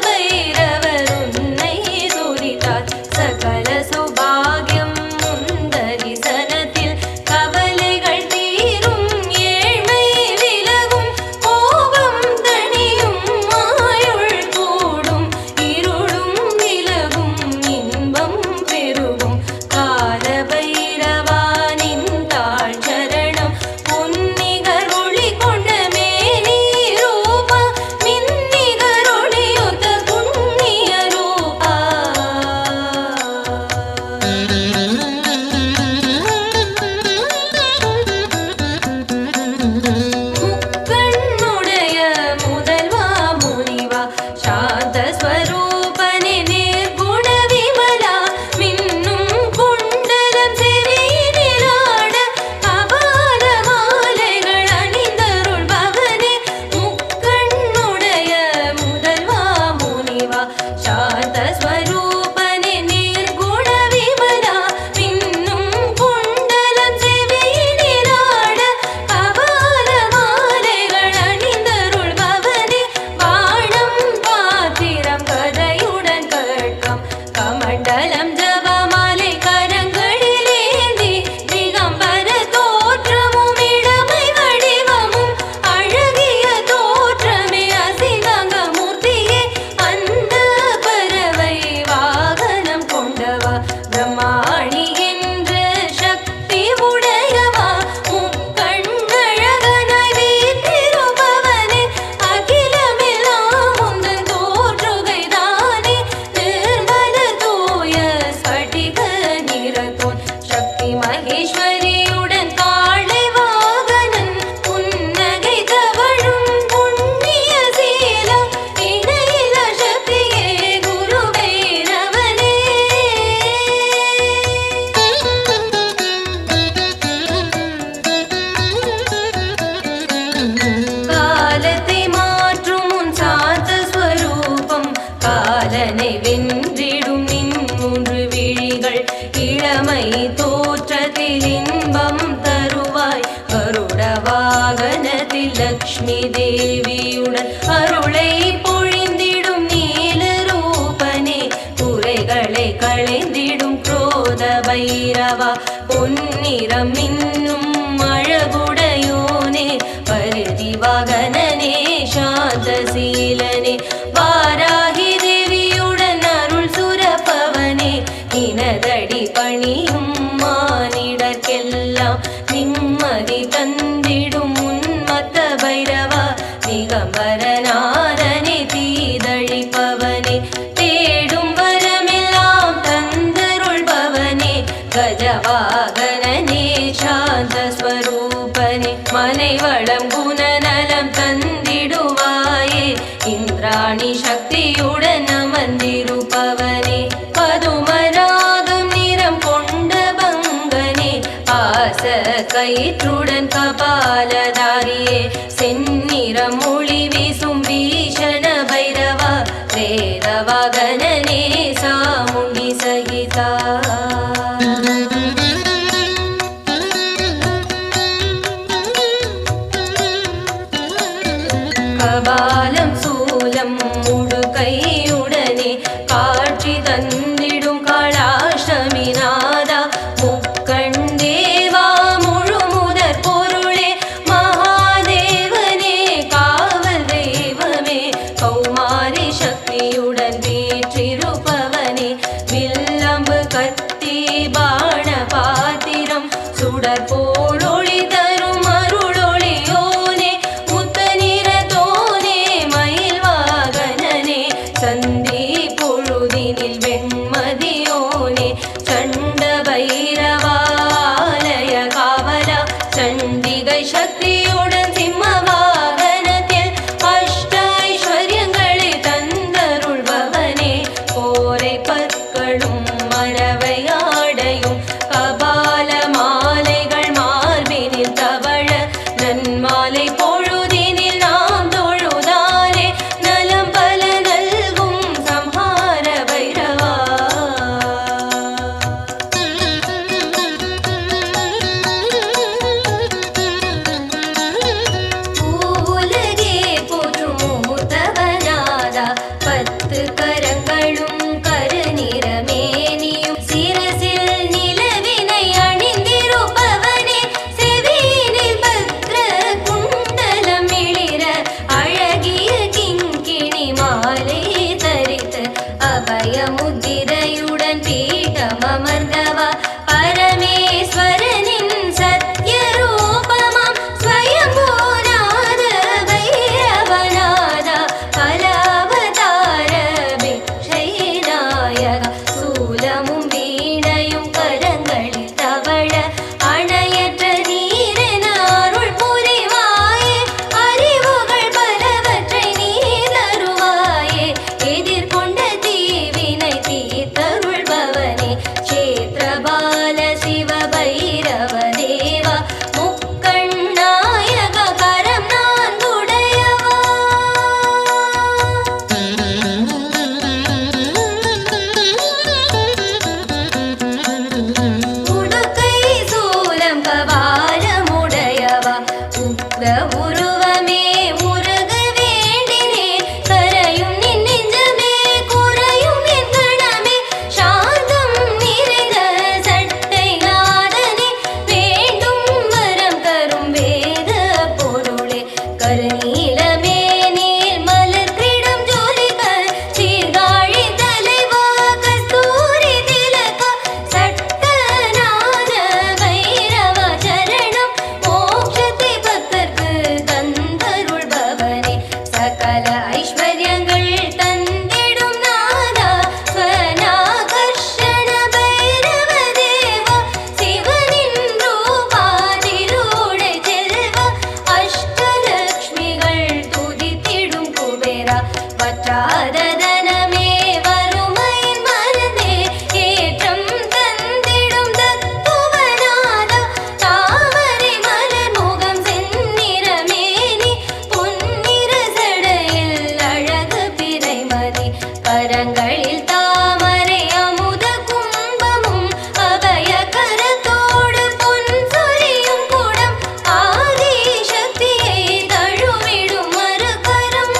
பைரவர் உன்னை துதித்தார் சகல சுபாகியம் உன் தரிசனத்தில் கவலைகள் தீரும் ஏழ்மை விலகும் கோபம் தணியும் ஆயுள் கூடும் இருளும் விலகும் இன்பம் பெருகும் கால பைரவா நின் தாழ் சரணம் பொன்னிகர் ஒளி கொண்ட மேனி ரூபா மின்னிகர் ஒளியுத்த புண்ணிய ரூபா முக்கண்ணுடைய முதல்வா முனிவா சாந்த ஸ்வரூபனே நிர்குண விமலா மின்னும் குண்டலம் செவியினிலாட அபார மாலைகள் அணிந்தருள்பவனே முக்கண்ணுடைய முதல்வா முனிவா சாந்த ஸ்வரூபனே நிர்குண விமலா மின்னும் குண்டலம் செவியினிலாட அபார மாலைகள் அணிந்தருள்பவனே வானம் பாத்திரம் கதையுடன் கட்கம் கமண்டலம் ஜபமாலை கரங்களில் ஏந்தி திகம்பர தோற்றமும் இளமை வடிவமும் அழகிய தோற்றமே அசிதாங்க மூர்த்தியே அந்த பறவை வாகனம் கொண்டவா பிரம்மாணி என்ற சக்தி உடையவா முக்கண்ணழகனாய் வீற்றிருப்பவனே அகிலமெல்லாம் உந்தன் தோற்றுகைதானே நிர்மல தூய ஸ்படிக நிறத்தோன் சக்தி மகேஸ்வரியுடன் காளை வாகனன் புன்னகை தவழும் புண்ணிய சீலம் இணையில சக்தியே குரு பைரவனே காலத்தை மாற்றும் உன் சாந்த ஸ்வரூபம் காலனை வென்றிடும் நின் மூன்று விழிகள் இளமை தோற்றத்தில் இன்பம் தருவாய் கருட வாகனத்தில் லக்ஷ்மி தேவியுடன் அருளை பொழிந்திடும் நீல ரூபனே குறைகளை களைந்திடும் குரோத பைரவா பொன்னிறம் இன்னும் அழகுடையோனே பருதி வாகனனே சாந்தசீலனே வாராகி தேவியுடன் அருள் சுரப்பவனே இனதடி பணியும் மானிடர்க்கெல்லாம் நிம்மதி தந்திடும் உன்மத்த பைரவா திகம்பரநாதனே தீதழிப்பவனே தேடும் வரமெல்லாம் தந்தருள்பவனே கஜவாகனே சாந்த ஸ்வரூபனே மனை வளம் குணநலம் தந்திடுவாய் ஒளி வீசும் பீஷண பைரவா வேதவாகனனே சாமுண்டி சகிதா கபாலம் சூலம் முடுகையுடனே காட்சி தந்திடும் காளாஷ்டமி நாதா முக்கண்டேவா முழுமுதற் பொருளே மகாதேவனே காவல் தெய்வமே கௌமாரி சக்தியுடன் வீற்றிருப்பவனே வில்லம்பு கத்தி பாண பாத்திரம் சுடர் போல் ஒளி தரும் அருளொளியோனே முத்த நிறத்தோனே மயில் வாகனனே சந்தி பொழுதினில் வெண்மதியோனே சண்ட பைரவாலய காவலா சண்டிகை சக்தியுடன் சிம்ம வாகனத்தில் அஷ்ட ஐஸ்வர்யங்களை தந்தருள்பவனே கோரை பற்களும் மரவை ஆடையும் கபால மாலைகள் மார்பினில் தவழ நன்மாலை பொழுதினில் நாம் தொழுதானே நலம் பல நல்கும் சம்ஹார பைரவா பூவுலகே போற்றும் மூத்தவனாதா பத்து கரங்களும் கருநிறமேனியும் சிரசில் நிலவினை அணிந்திருப்பவனே செவியினில் பத்ர குண்டலம் மிளிர அழகிய கிங்கிணி மாலை தரித்து அபயமுத்திரையுடன் பீடம் அமர்ந்தவா பரமேஸ்வரனின் சத்ய ரூபமாம் ஸ்வயம்பூநாத பைரவநாதா கலாவதார பிக்ஷை நாயகா சூலமும் வீணையும் கரங்களில் தவழ அணையற்ற நீரென அருள் புரிவாயே அறிவுகள் பலவற்றை நீ தருவாயே எதிர்கொண்ட தீவினை தீர்த்தருள்பவனே க்ஷேத்ரபால சிவ பைரவ தேவா முக்கண்ணாயக கரம் நான்குடையவா உடுக்கை சூலம் கபாலமுடையவா உக்ர உருவமே முருக வேண்டினே கரையும் நின் நெஞ்சமே குறையும் என் கணமே சாந்தம் நிறைந்த சட்டை நாதனே வேண்டும் வரம் தரும் வேத பொருளே கருநீலமே நீர் மலர் கிடம் ஜோலிக சீர்காழி தலைவா கஸ்தூரி திலக சட்டநாத பைரவ சரணம் மோட்சத்தை பக்தர்க்கு தந்தருள்பவனே சகல ஐஸ்வர்யங்கள் தந்திடும் நாதா ஸ்வனாகர்ஷண பைரவ தேவா சிவனின் ரூபாதிரூடை செல்வ அஷ்டலக்ஷ்மிகள் துதித்திடும் குபேரா வற்றாத தனமே வறுமையின் மருந்தே ஏற்றம் தந்திடும் தத்துவநாதா தாமரை மலர் முகம் செந்நிறமேனி பொன்னிற சடையில் அழகு பிறைமதி கரங்களில் தாமரை அமுத கும்பமும் அபய கரத்தோடு பொன் சொரியும் குடம் ஆதி சக்தியை தழுவிடும் மறுகரம்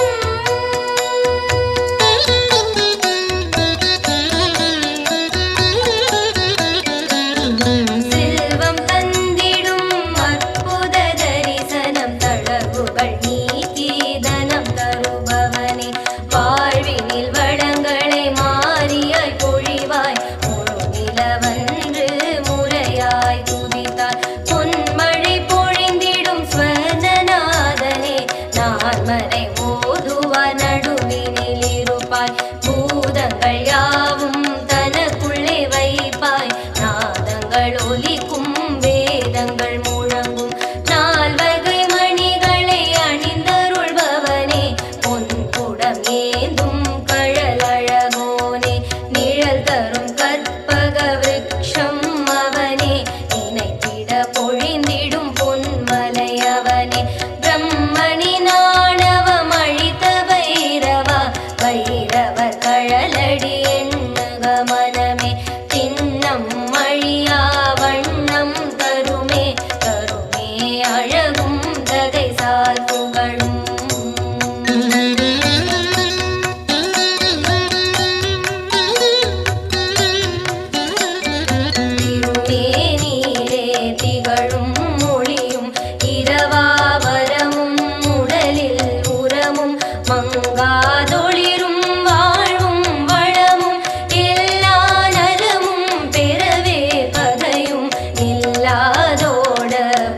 மங்காதொளிரும் வாழ்வும் வளமும் எல்லா நலமும் பெறவே பகையும் இல்லாதோட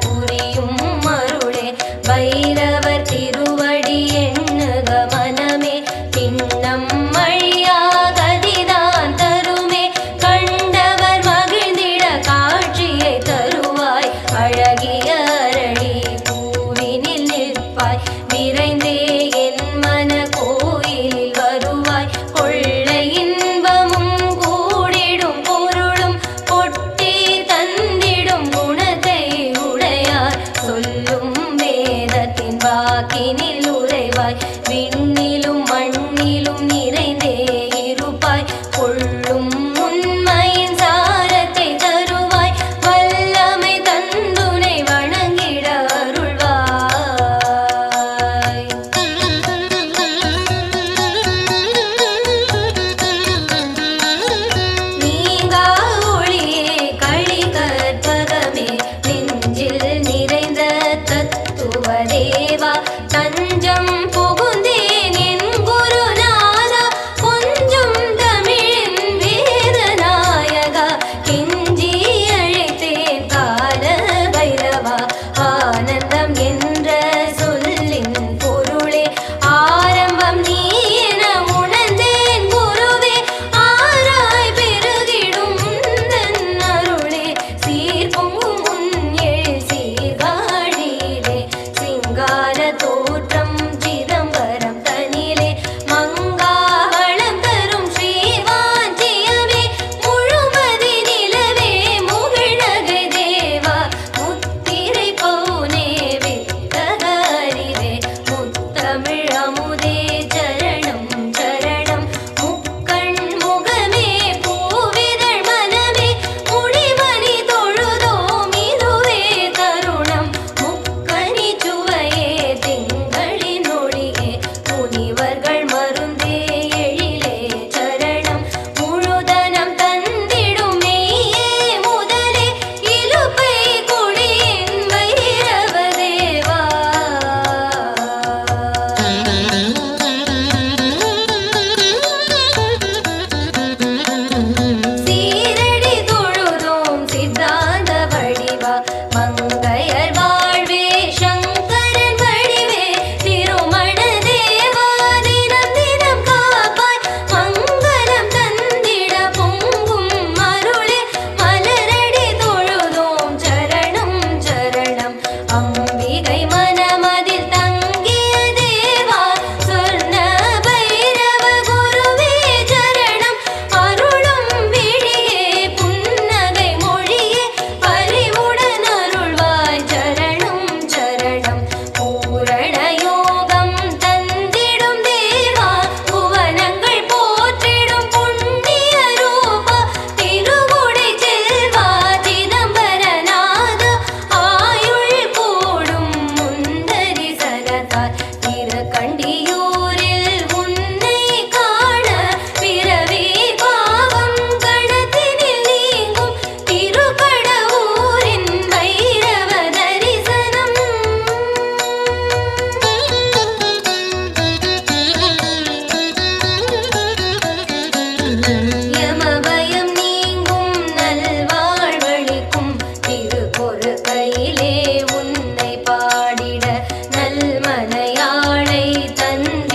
புரியும் அருளே பைரவர் திருவடி எண்ணுக மனமே திண்ணம் மழியாகதிதான் தருமே கண்டவர் மகிழ்ந்திட காட்சியை தருவாய் அழகிய அரளி பூவினில் நிற்பாய் விரைந்தே என் மன கோயிலில் வருவாய் கொள்ளை இன்பமும் கூடிடும் பொருளும் கொட்டி தந்திடும் குணத்தை உடையார் சொல்லும் வேதத்தின் வாக்கினில் உறைவாய் விண்ணிலும் மண்ணிலும் நிறைந்தே இருப்பாய் கொள்ளும் உண்மையின் சாரத்தை தருவாய் வல்லமை தந்துனை வணங்கிட அருள்வாய் நீங்கா ஒளியே களி கற்பகமே நெஞ்சில் நிறைந்த தத்துவ தேவா தஞ்சம் புகுந்தேன் என் குருநாதா கொஞ்சம் தமிழின் வேதநாயகா கெஞ்சி அழைத்தேன் கால பைரவா ஆனந்தம் என்ற சொல்லின் பொருளே ஆரம்பம் நீ என உணர்ந்தேன் குருவே ஆராய் பெருகிடும் உந்தன் அருளே சீர்பொங்கும் உன் எழில் சீர்காழியிலே சிங்கார தோற்றம் சிதம்பரம் தனிலே மங்காவளம் தரும் ஸ்ரீவாஞ்சியமே முழுமதி நிலவே முகிழ்நகை தேவா முத்திரை பவுனே வித்தக அறிவே முத்தமிழ் அமுதே சரணம் சரணம் முக்கண் முகமே பூவிதழ் மனமே முடிமணி தொழுதோம் இதுவே தருணம் முக்கணி சுவையே திங்களின் ஒளியே முனிவர்கள் மருந்தே எழிலே சரணம் முழுதனம் தந்திடும் மெய்யே முதலே இலுப்பை கொடியின் வைரவ தேவா சீரடி தொழுதோம் சித்தாந்த வடிவா மங்கையர் வாழ்வே சங்கரன் வடிவே திருமண தேவா தினம் தினம் காப்பாய் மங்களம் தந்திட பொங்கும் அருளே மலரடி தொழுதோம் சரணம் சரணம் அம்பிகை மனமதில் தங்கிய தேவா சொர்ண பைரவ குருவே சரணம் அருளும் விழியே புன்னகை மொழியே பரிவுடன் அருள்வாய் சரணம் சரணம் பூரண யோகம் தந்திடும் தேவா புவனங்கள் போற்றிடும் புண்ணிய ரூபா திருவுடை செல்வா சிதம்பரநாத ஆயுள் கூடும் முந்தரி சகத்தார் திருக்கண்டியூரில் உன்னை காண பிறவி பாவம் கணத்தினில் நீங்கும் திருக்கடவூரின் பைரவ தரிசனம் யமபயம் நீங்கும் நல்வாழ்வளிக்கும் திருப்பொரு கையிலே உன்னை பாடிட நல்மனையாளை தந்த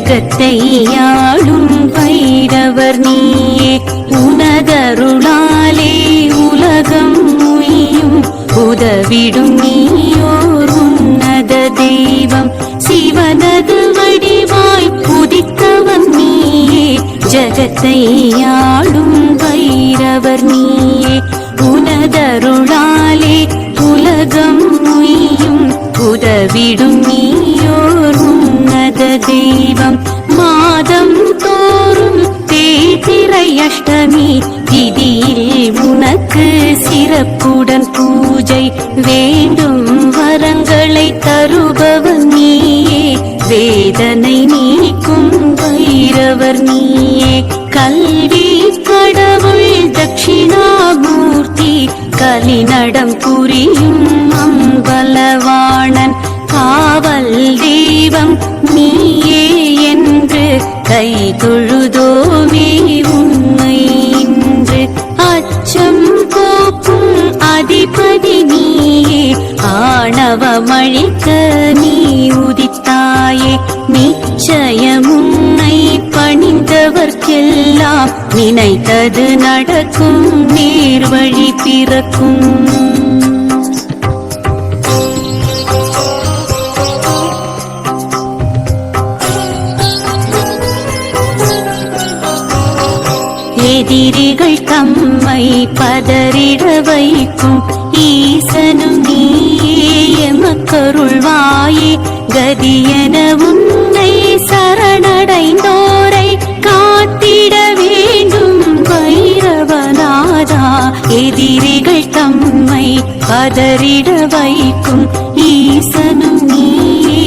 ஜகத்தை ஆளும் பைரவர் நீயே உனதருளாலே உலகம் உய்யும் உதவிடும் நீயோர் உன்னத தெய்வம் சிவனது வடிவாய் உதித்தவன் நீயே ஜகத்தை ஆளும் பைரவர் நீயே உனதருளாலே உலகம் உய்யும் உதவிடும் நீயோர் உன்னத தெய்வம் மாதம் தோறும் தேய்பிறை அஷ்டமி திதியில் உனக்கு சிறப்புடன் பூஜை வேண்டும் வரங்களை தருபவன் நீயே வேதனை நீக்கும் பைரவர் நீயே கல்வி கடவுள் தட்சிணாமூர்த்தி கலிநடம் புரியும் அம்பலவாணன் காவல் தெய்வம் நீயே என்று கை தொழுதோமே உண்மை இன்று அச்சம் போக்கும் அதிபதி நீயே ஆணவமழிக்க நீ உதித்தாயே நிச்சயம் உன்னை பணிந்தவர்க்கெல்லாம் நினைத்தது நடக்கும் நேர்வழி பிறக்கும் எதிரிகள் தம்மை பதறிட வைக்கும் ஈசனும் நீயே எமக்கருள்வாயே கதியென உன்னை சரணடைந்தோரை காத்திட வேண்டும் பைரவநாதா எதிரிகள் தம்மை பதறிட வைக்கும் ஈசனும் நீயே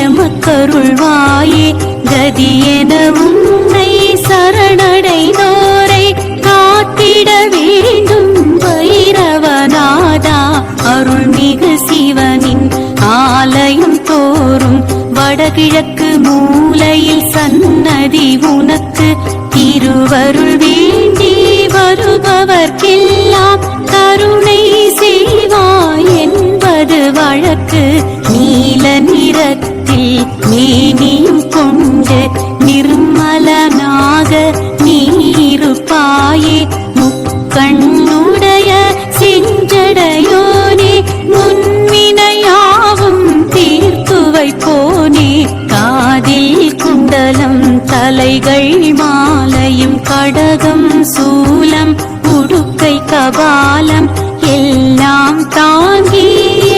எமக்கருள்வாயே கதியென உன்னை சரணடைந்தோரை காத்திட வேண்டும் பைரவநாதா அருள்மிகு சிவனின் ஆலயம் தோறும் வடகிழக்கு மூலையில் சன்னதி உனக்கு திருவருள் வேண்டி வருபவர்க்கெல்லாம் கருணை செய்வாய் என்பது வழக்கு நீல நிறத்தில் மேனியும் கொண்டு நிர்மலனாக நீருப்பாயே முக்கண்ணுடைய செஞ்சடையோனே முன்வினையாவும் தீர்த்து வைப்போனே காதில் குண்டலம் தலைகள் மாலையும் கடகம் சூலம் உடுக்கை கபாலம் எல்லாம் தாங்கி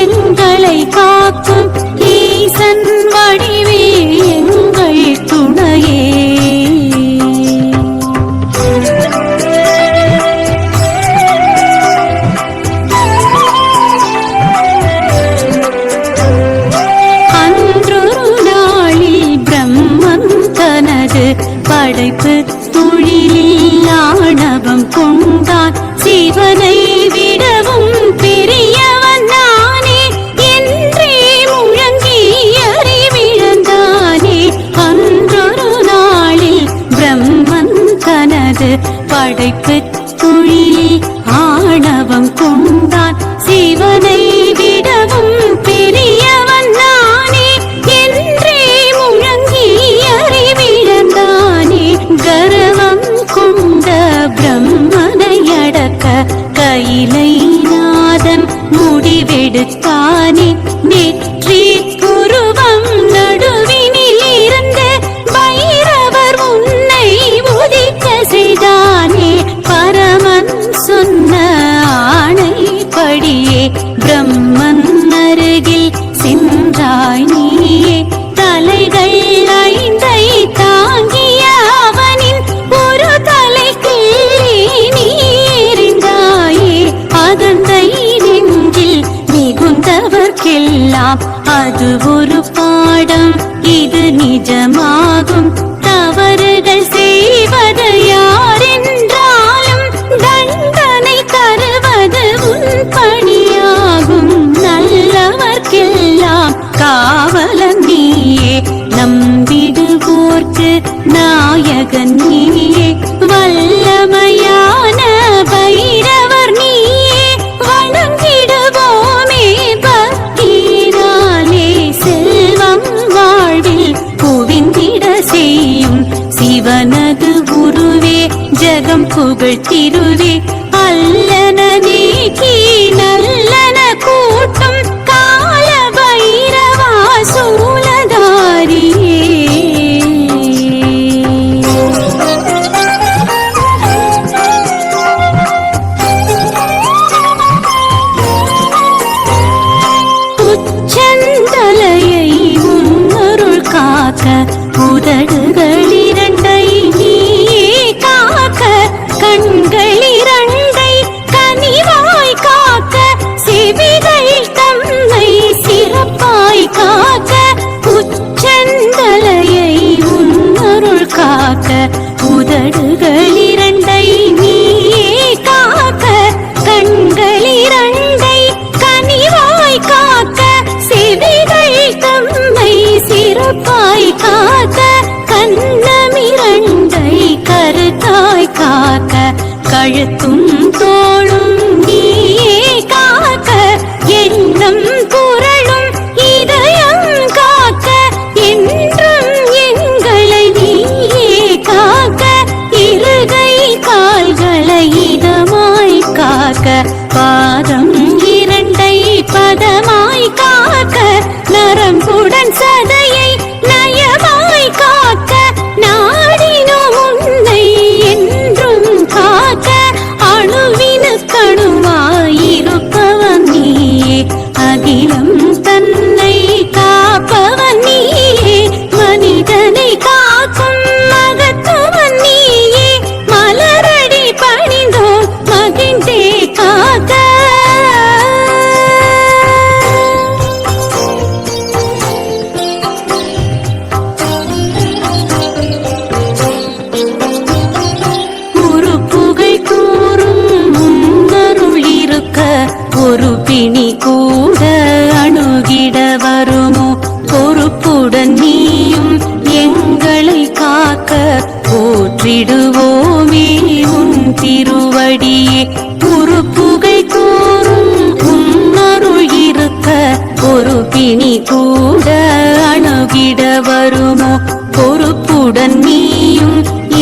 எங்களை காக்கும் ஈசன் வடிவே எங்கள் துணையே படைப்பு தொழிலில் ஆணவம் கொண்டான் சிவனை விடவும் பெரியவன் நானே என்றே முழங்கி அறிவிழந்தானே அன்றொரு நாளில் பிரம்மன் தனது படைப்பு தொழிலில் ஆணவம் கொண்டான் சிவனை விடவும் பெரியவன் நானே என்றே முழங்கி அறிவிழந்தானே கர்வம் கொண்ட பிரம்மனை அடக்க கைலைநாதன் முடிவெடுத்தானே நெற்றி புருவம் நடுவினில் இருந்த பைரவர் உன்னை உதிக்க செய்தானே பரமன் சொன்ன ஆணைப்படியே பிரம்மன் அருகில் சென்றாய் நீயே தலைகள் ஐந்தை தாங்கிய அவனின் ஒரு தலைக்கு நீ எறிந்தாயே அகந்தை நெஞ்சில் மிகுந்தவர்க்கெல்லாம் அது ஒரு பாடம் இது நிஜமாகும் தவறுகள் செய்வது யாரென்றாலும் தண்டனை தருவது உன் பணியாகும் நல்லவர்க்கெல்லாம் காவலன் நீயே நம்பிடுவோர்க்கு நாயகன் நீயே வல்லமையான பைரவர் நீயே வணங்கிடுவோமே பக்தியினாலே செல்வம் வாழ்வில் குவிந்திட செய் ஜகம் புகழ் திருவே அல்லன நீக்கி நல்லன கூட்டும் கால பைரவா சூலதாரியே உச்சந்தலையை உன்னருள் காக்க உதடுகள் இரண்டை நீயே காக்க கண்கள் இரண்டை கனிவாய் காக்க செவிகள் தம்மை சிறப்பாய் காக்க உச்சந்தலையை உன்னருள் காக்க உதடுகள் இரண்டை நீயே காக்க கண்கள் இரண்டை கனிவாய் காக்க செவிகள் தம்மை சிறப்பாய் காக்க கண்ணமிரண்டை கருத்தாய் காக்க கழுத்தும் தோளும் நீயே காக்க எண்ணம் புரளும் இதயம் காக்க என்றும் எங்களை நீயே காக்க இருகை கால்களை இதமாய் காக்க பாதம் இரண்டை பதமாய் காக்க நரம்புடன் சதையை நயமாய் காக்க நாடினோம் உன்னை என்றும் காக்க அணுவினு கணுவாயிருப்பவன் நீயே அகிலம் தன்னை காப்பவன் நீயே மனிதனை காக்கும் மகத்துவன் நீயே மலரடி பணிந்தோம் மகிழ்ந்தே காக்க உறுப்புகள் கூறும் முன்னருள் இருக்க ஒரு பிணி கூட அணுகிட வருமோ பொறுப்புடன் நீயும் எங்களை காக்க போற்றிடுவோமே உன் திருவடியே உறுப்புகள் கூறும் உன்னருள் இருக்க ஒரு பிணி கூட அணுகிட வருமோ பொறுப்புடன் நீயும்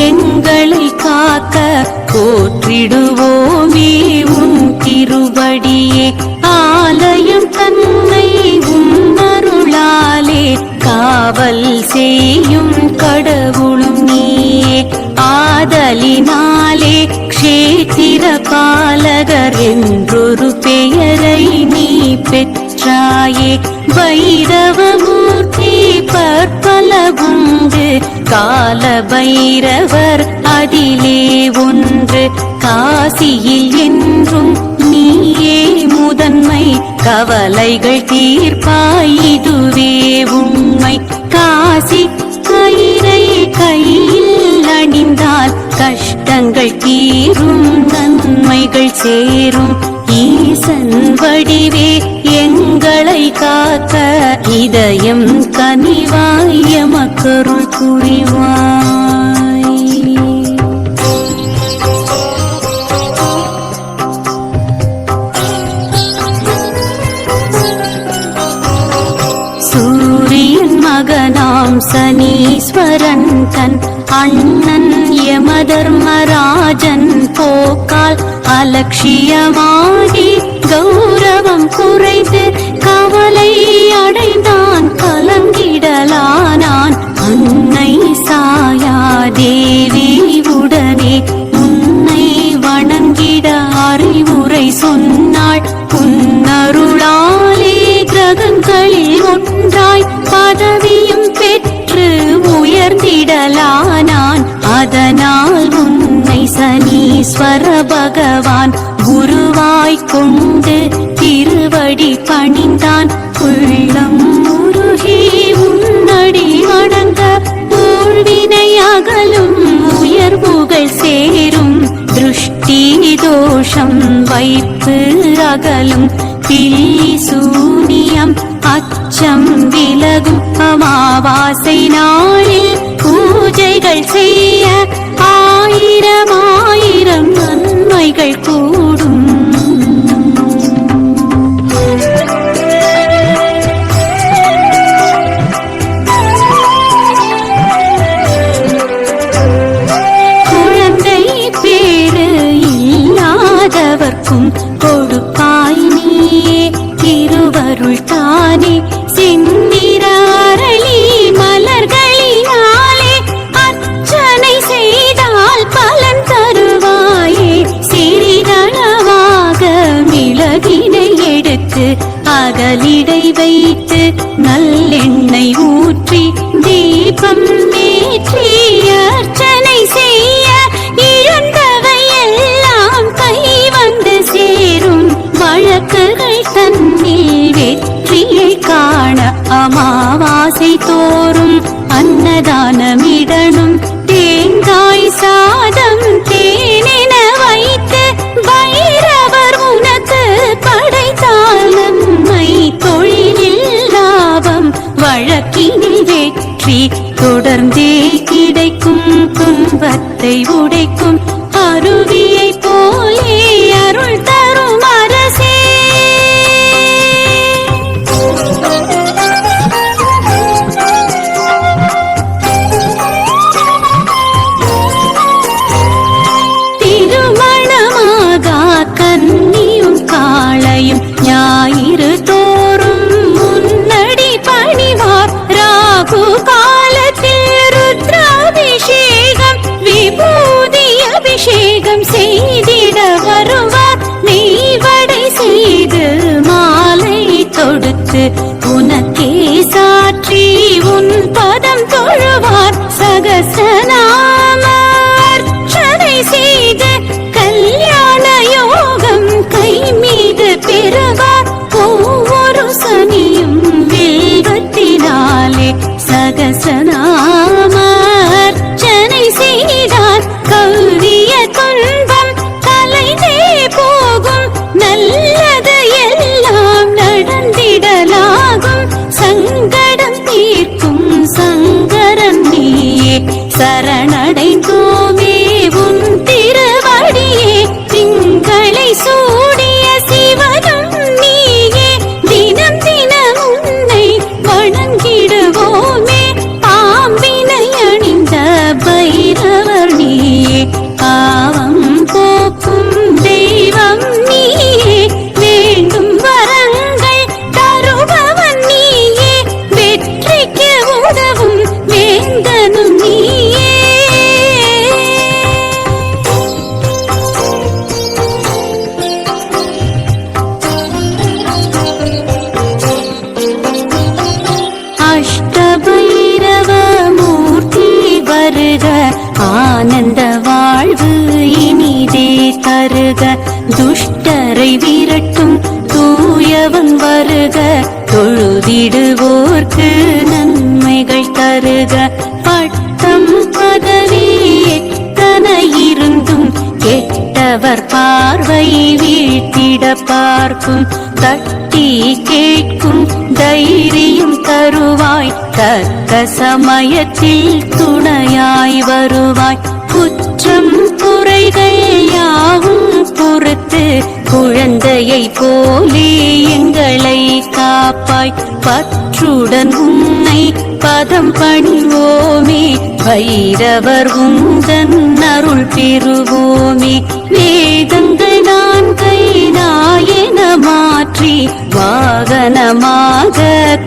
எங்களை காக்க போற்றிடுவோமே உன் திருவடியே ஆலயம் தன்னை உன்னருளாலே காவல் செய்யும் கடவுளும் நீயே ஆதலினாலே க்ஷேத்திர பாலகர் என்றொரு பெயரை நீ பெற்றாயே பைரவமூர்த்தி பற்பல உண்டு கால பைரவர் அதிலே ஒன்று காசியில் என்றும் நீயே முதன்மை கவலைகள் தீர்ப்பாய் இதுவே உண்மை காசி கயிறை கையில் அணிந்தால் கஷ்டங்கள் தீரும் நன்மைகள் சேரும் ஈசன் வடிவே எங்களை காக்க இதயம் கனிவாய் எமக்கருள் புரிவாய் சூரியன் மகனாம் சனீஸ்வரன் தன் அண்ணன் யமதர்மராஜன் போக்கால் அலட்சியமாகி கௌரவம் குறைந்து கவலை அடைந்தான் கலங்கிடலானான் அன்னை சாயாதேவி உடனே உன்னை வணங்கிட அறிவுரை சொன்னாள் உன்னருளாலே கிரகங்களில் ஒன்றாய் பதவியும் பெற்று உயர்ந்திடலானான் அதனால் உன்னை சனீஸ்வர பகவான் குருவாய் கொண்டு திருவடி பணிந்தான் உள்ளம் உருகி உன்னடி வணங்க ஊழ்வினை அகலும் உயர்வுகள் சேரும் திருஷ்டி தோஷம் வைப்பு அகலும் பில்லி சூனியம் அச்சம் விலகும் அமாவாசை நாளில் பூஜைகள் செய்ய ஆயிரம் ஆயிரம் நன்மைகள் கூடும் குழந்தை அன்னதானமிடணும் தேங்காய் சாதம் தேனென வைத்து பைரவர் உனக்கு படைத்தால் நன்மை தொழிலில் லாபம் வழக்கினில் வெற்றி தொடர்ந்தே கிடைக்கும் துன்பத்தை உடைக்கும் அருவியை போலே அருள் தரும் அரசே. திருமணமாகா கன்னியும் காளையும் ஞாயிறு தோறும் முன்னடி பணிவார் ராகு காலத்தில் ருத்ராபிஷேகம் விபூதி அபிஷேகம் செய்திட வருவார் நெய்வடை செய்து மாலை தொடுத்து உனக்கே சாற்றி உன் பதம் தொழுவார் சகசநாம அர்ச்சனை செய்து கல்யாண யோகம் கை மீது பெறுவார் ஒவ்வொரு சனியும் வில்வத்தினாலே சகசநாம அர்ச்சனை செய்தார் கௌரிய துன்பம் கலைந்தே போகும் நல்லது எல்லாம் நடந்திடலாகும் சங்கடம் தீர்க்கும் சங்கரன் நீயே சரணடைந்தோமே உன் திருவடியே திங்களை சூடிய சிவனும் நீயே தினம் தினம் உன்னை வணங்கிடுவோமே பாம்பினை அணிந்த பைரவர் நீயே பாவம் போக்கும் தெய்வம் நீயே வேண்டும் வரங்கள் தருபவன் நீயே வெற்றிக்கு உதவும் வேந்தனும் நீயே. அஷ்டபைரவ மூர்த்தி வருக ஆனந்த வாழ்வு இனிதே தருக துஷ்டரை விரட்டும் தூயவன் வருக தொழுதிடுவோர்க்கு நன்மைகள் தருக பட்டம் பதவி எத்தனை இருந்தும் கெட்டவர் பார்வை வீழ்த்திட பார்க்கும் தட்டி கேட்கும் தைரியம் தருவாய் தக்க சமயத்தில் துணையாய் வருவாய் குற்றம் குறைகள் யாவும் பொறுத்து குழந்தையை போலே எங்களை காப்பாய் பற்றுடன் உன்னை பதம் பணிவோமே பைரவர் உந்தன் அருள் பெறுவோமே வேதங்கள் நான் கைதாயென மாற்றி வாகனமாக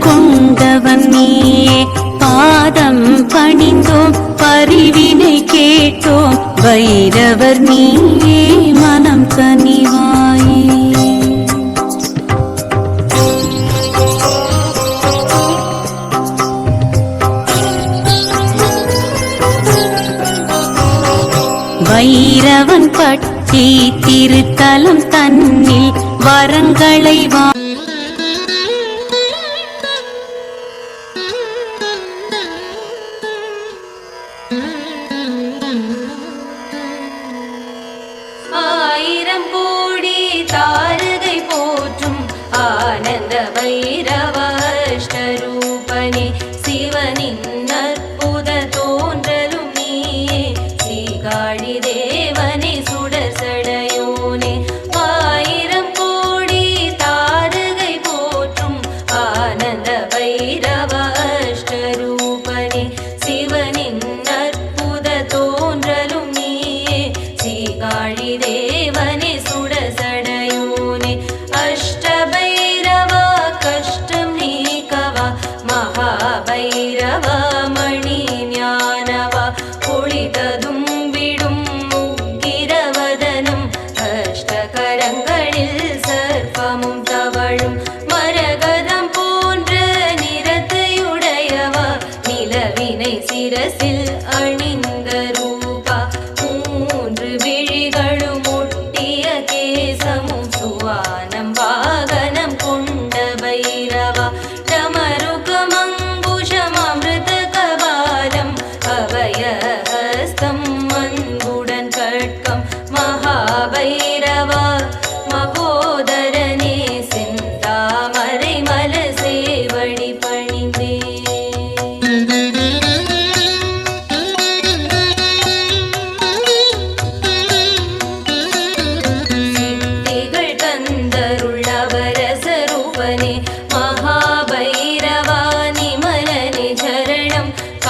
கொண்டவன் நீயே பாதம் பணிந்தோம் பரிவினை கேட்டோம் பைரவர் நீயே மனம் கனிவாயே. வைரவன் பட்டி திருத்தலம் தன்னில் வரங்களை ஆயிரம் கோடி தாரகை போற்றும் ஆனந்த பைரவ அஷ்டரூபனே சிவனின் அற்புத தோன்றலும் நீயே சீகாழி தேவனே சுடர் சடையோனே ஆயிரம் கோடி தாரகை போற்றும் ஆனந்த பைரவ அஷ்டரூபனே சிவனின் அற்புத தோன்றலும் நீயே சீகாழி தேவனே சுடர் சடையோனே அஷ்டபைரவா கஷ்டம் நீக்கவா மகாபைரவா மணி ஞானவா ஒளிததும் விடும் முக்கிரவதனம் அஷ்டகரங்களில் சர்ப்பமும் தவழும் மரகதம் போன்ற நிறத்தையுடையவா நிலவினை சிரசில் அணிந்த ரூபா மூன்று விழிகளும் ஒட்டிய கேசமும் சுவானம் வாகனம் கொண்ட பைரவா டமருகம் அங்குஷம் அமிர்த கபாலம்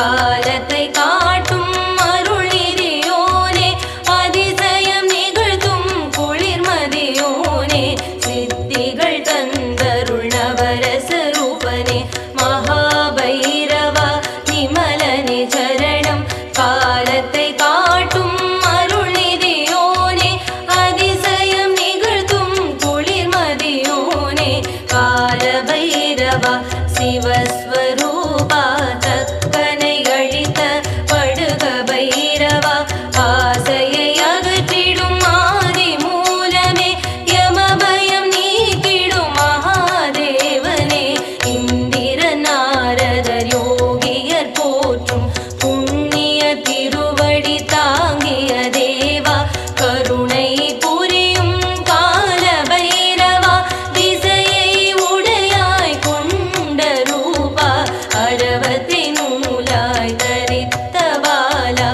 காலத்தை காட்டும் அருள்நிதியோனே அதிசயம் நிகழ்த்தும் குளிர்மதியோனே சித்திகள் தந்தருள் நவரசரூபனே மகாபைரவா நிமலனே சரணம் காலத்தை காட்டும் அருள்நிதியோனே அதிசயம் நிகழ்த்தும் குளிர்மதியோனே காலபைரவா சிவஸ்வரூபா தக்கனை அழித்த படுக பைரவா ஆசையை அகற்றிடும் ஆதி மூலமே யமபயம் நீக்கிடும் மகாதேவனே இந்திர நாரதர் யோகியர் போற்றும் புண்ணிய திருவடி தாங்கிய தேவா கருணை புரியும் கால பைரவா திசையை உடையாய் கொண்ட ரூபா அரவத்தை நூலாய் தரித்த பாலா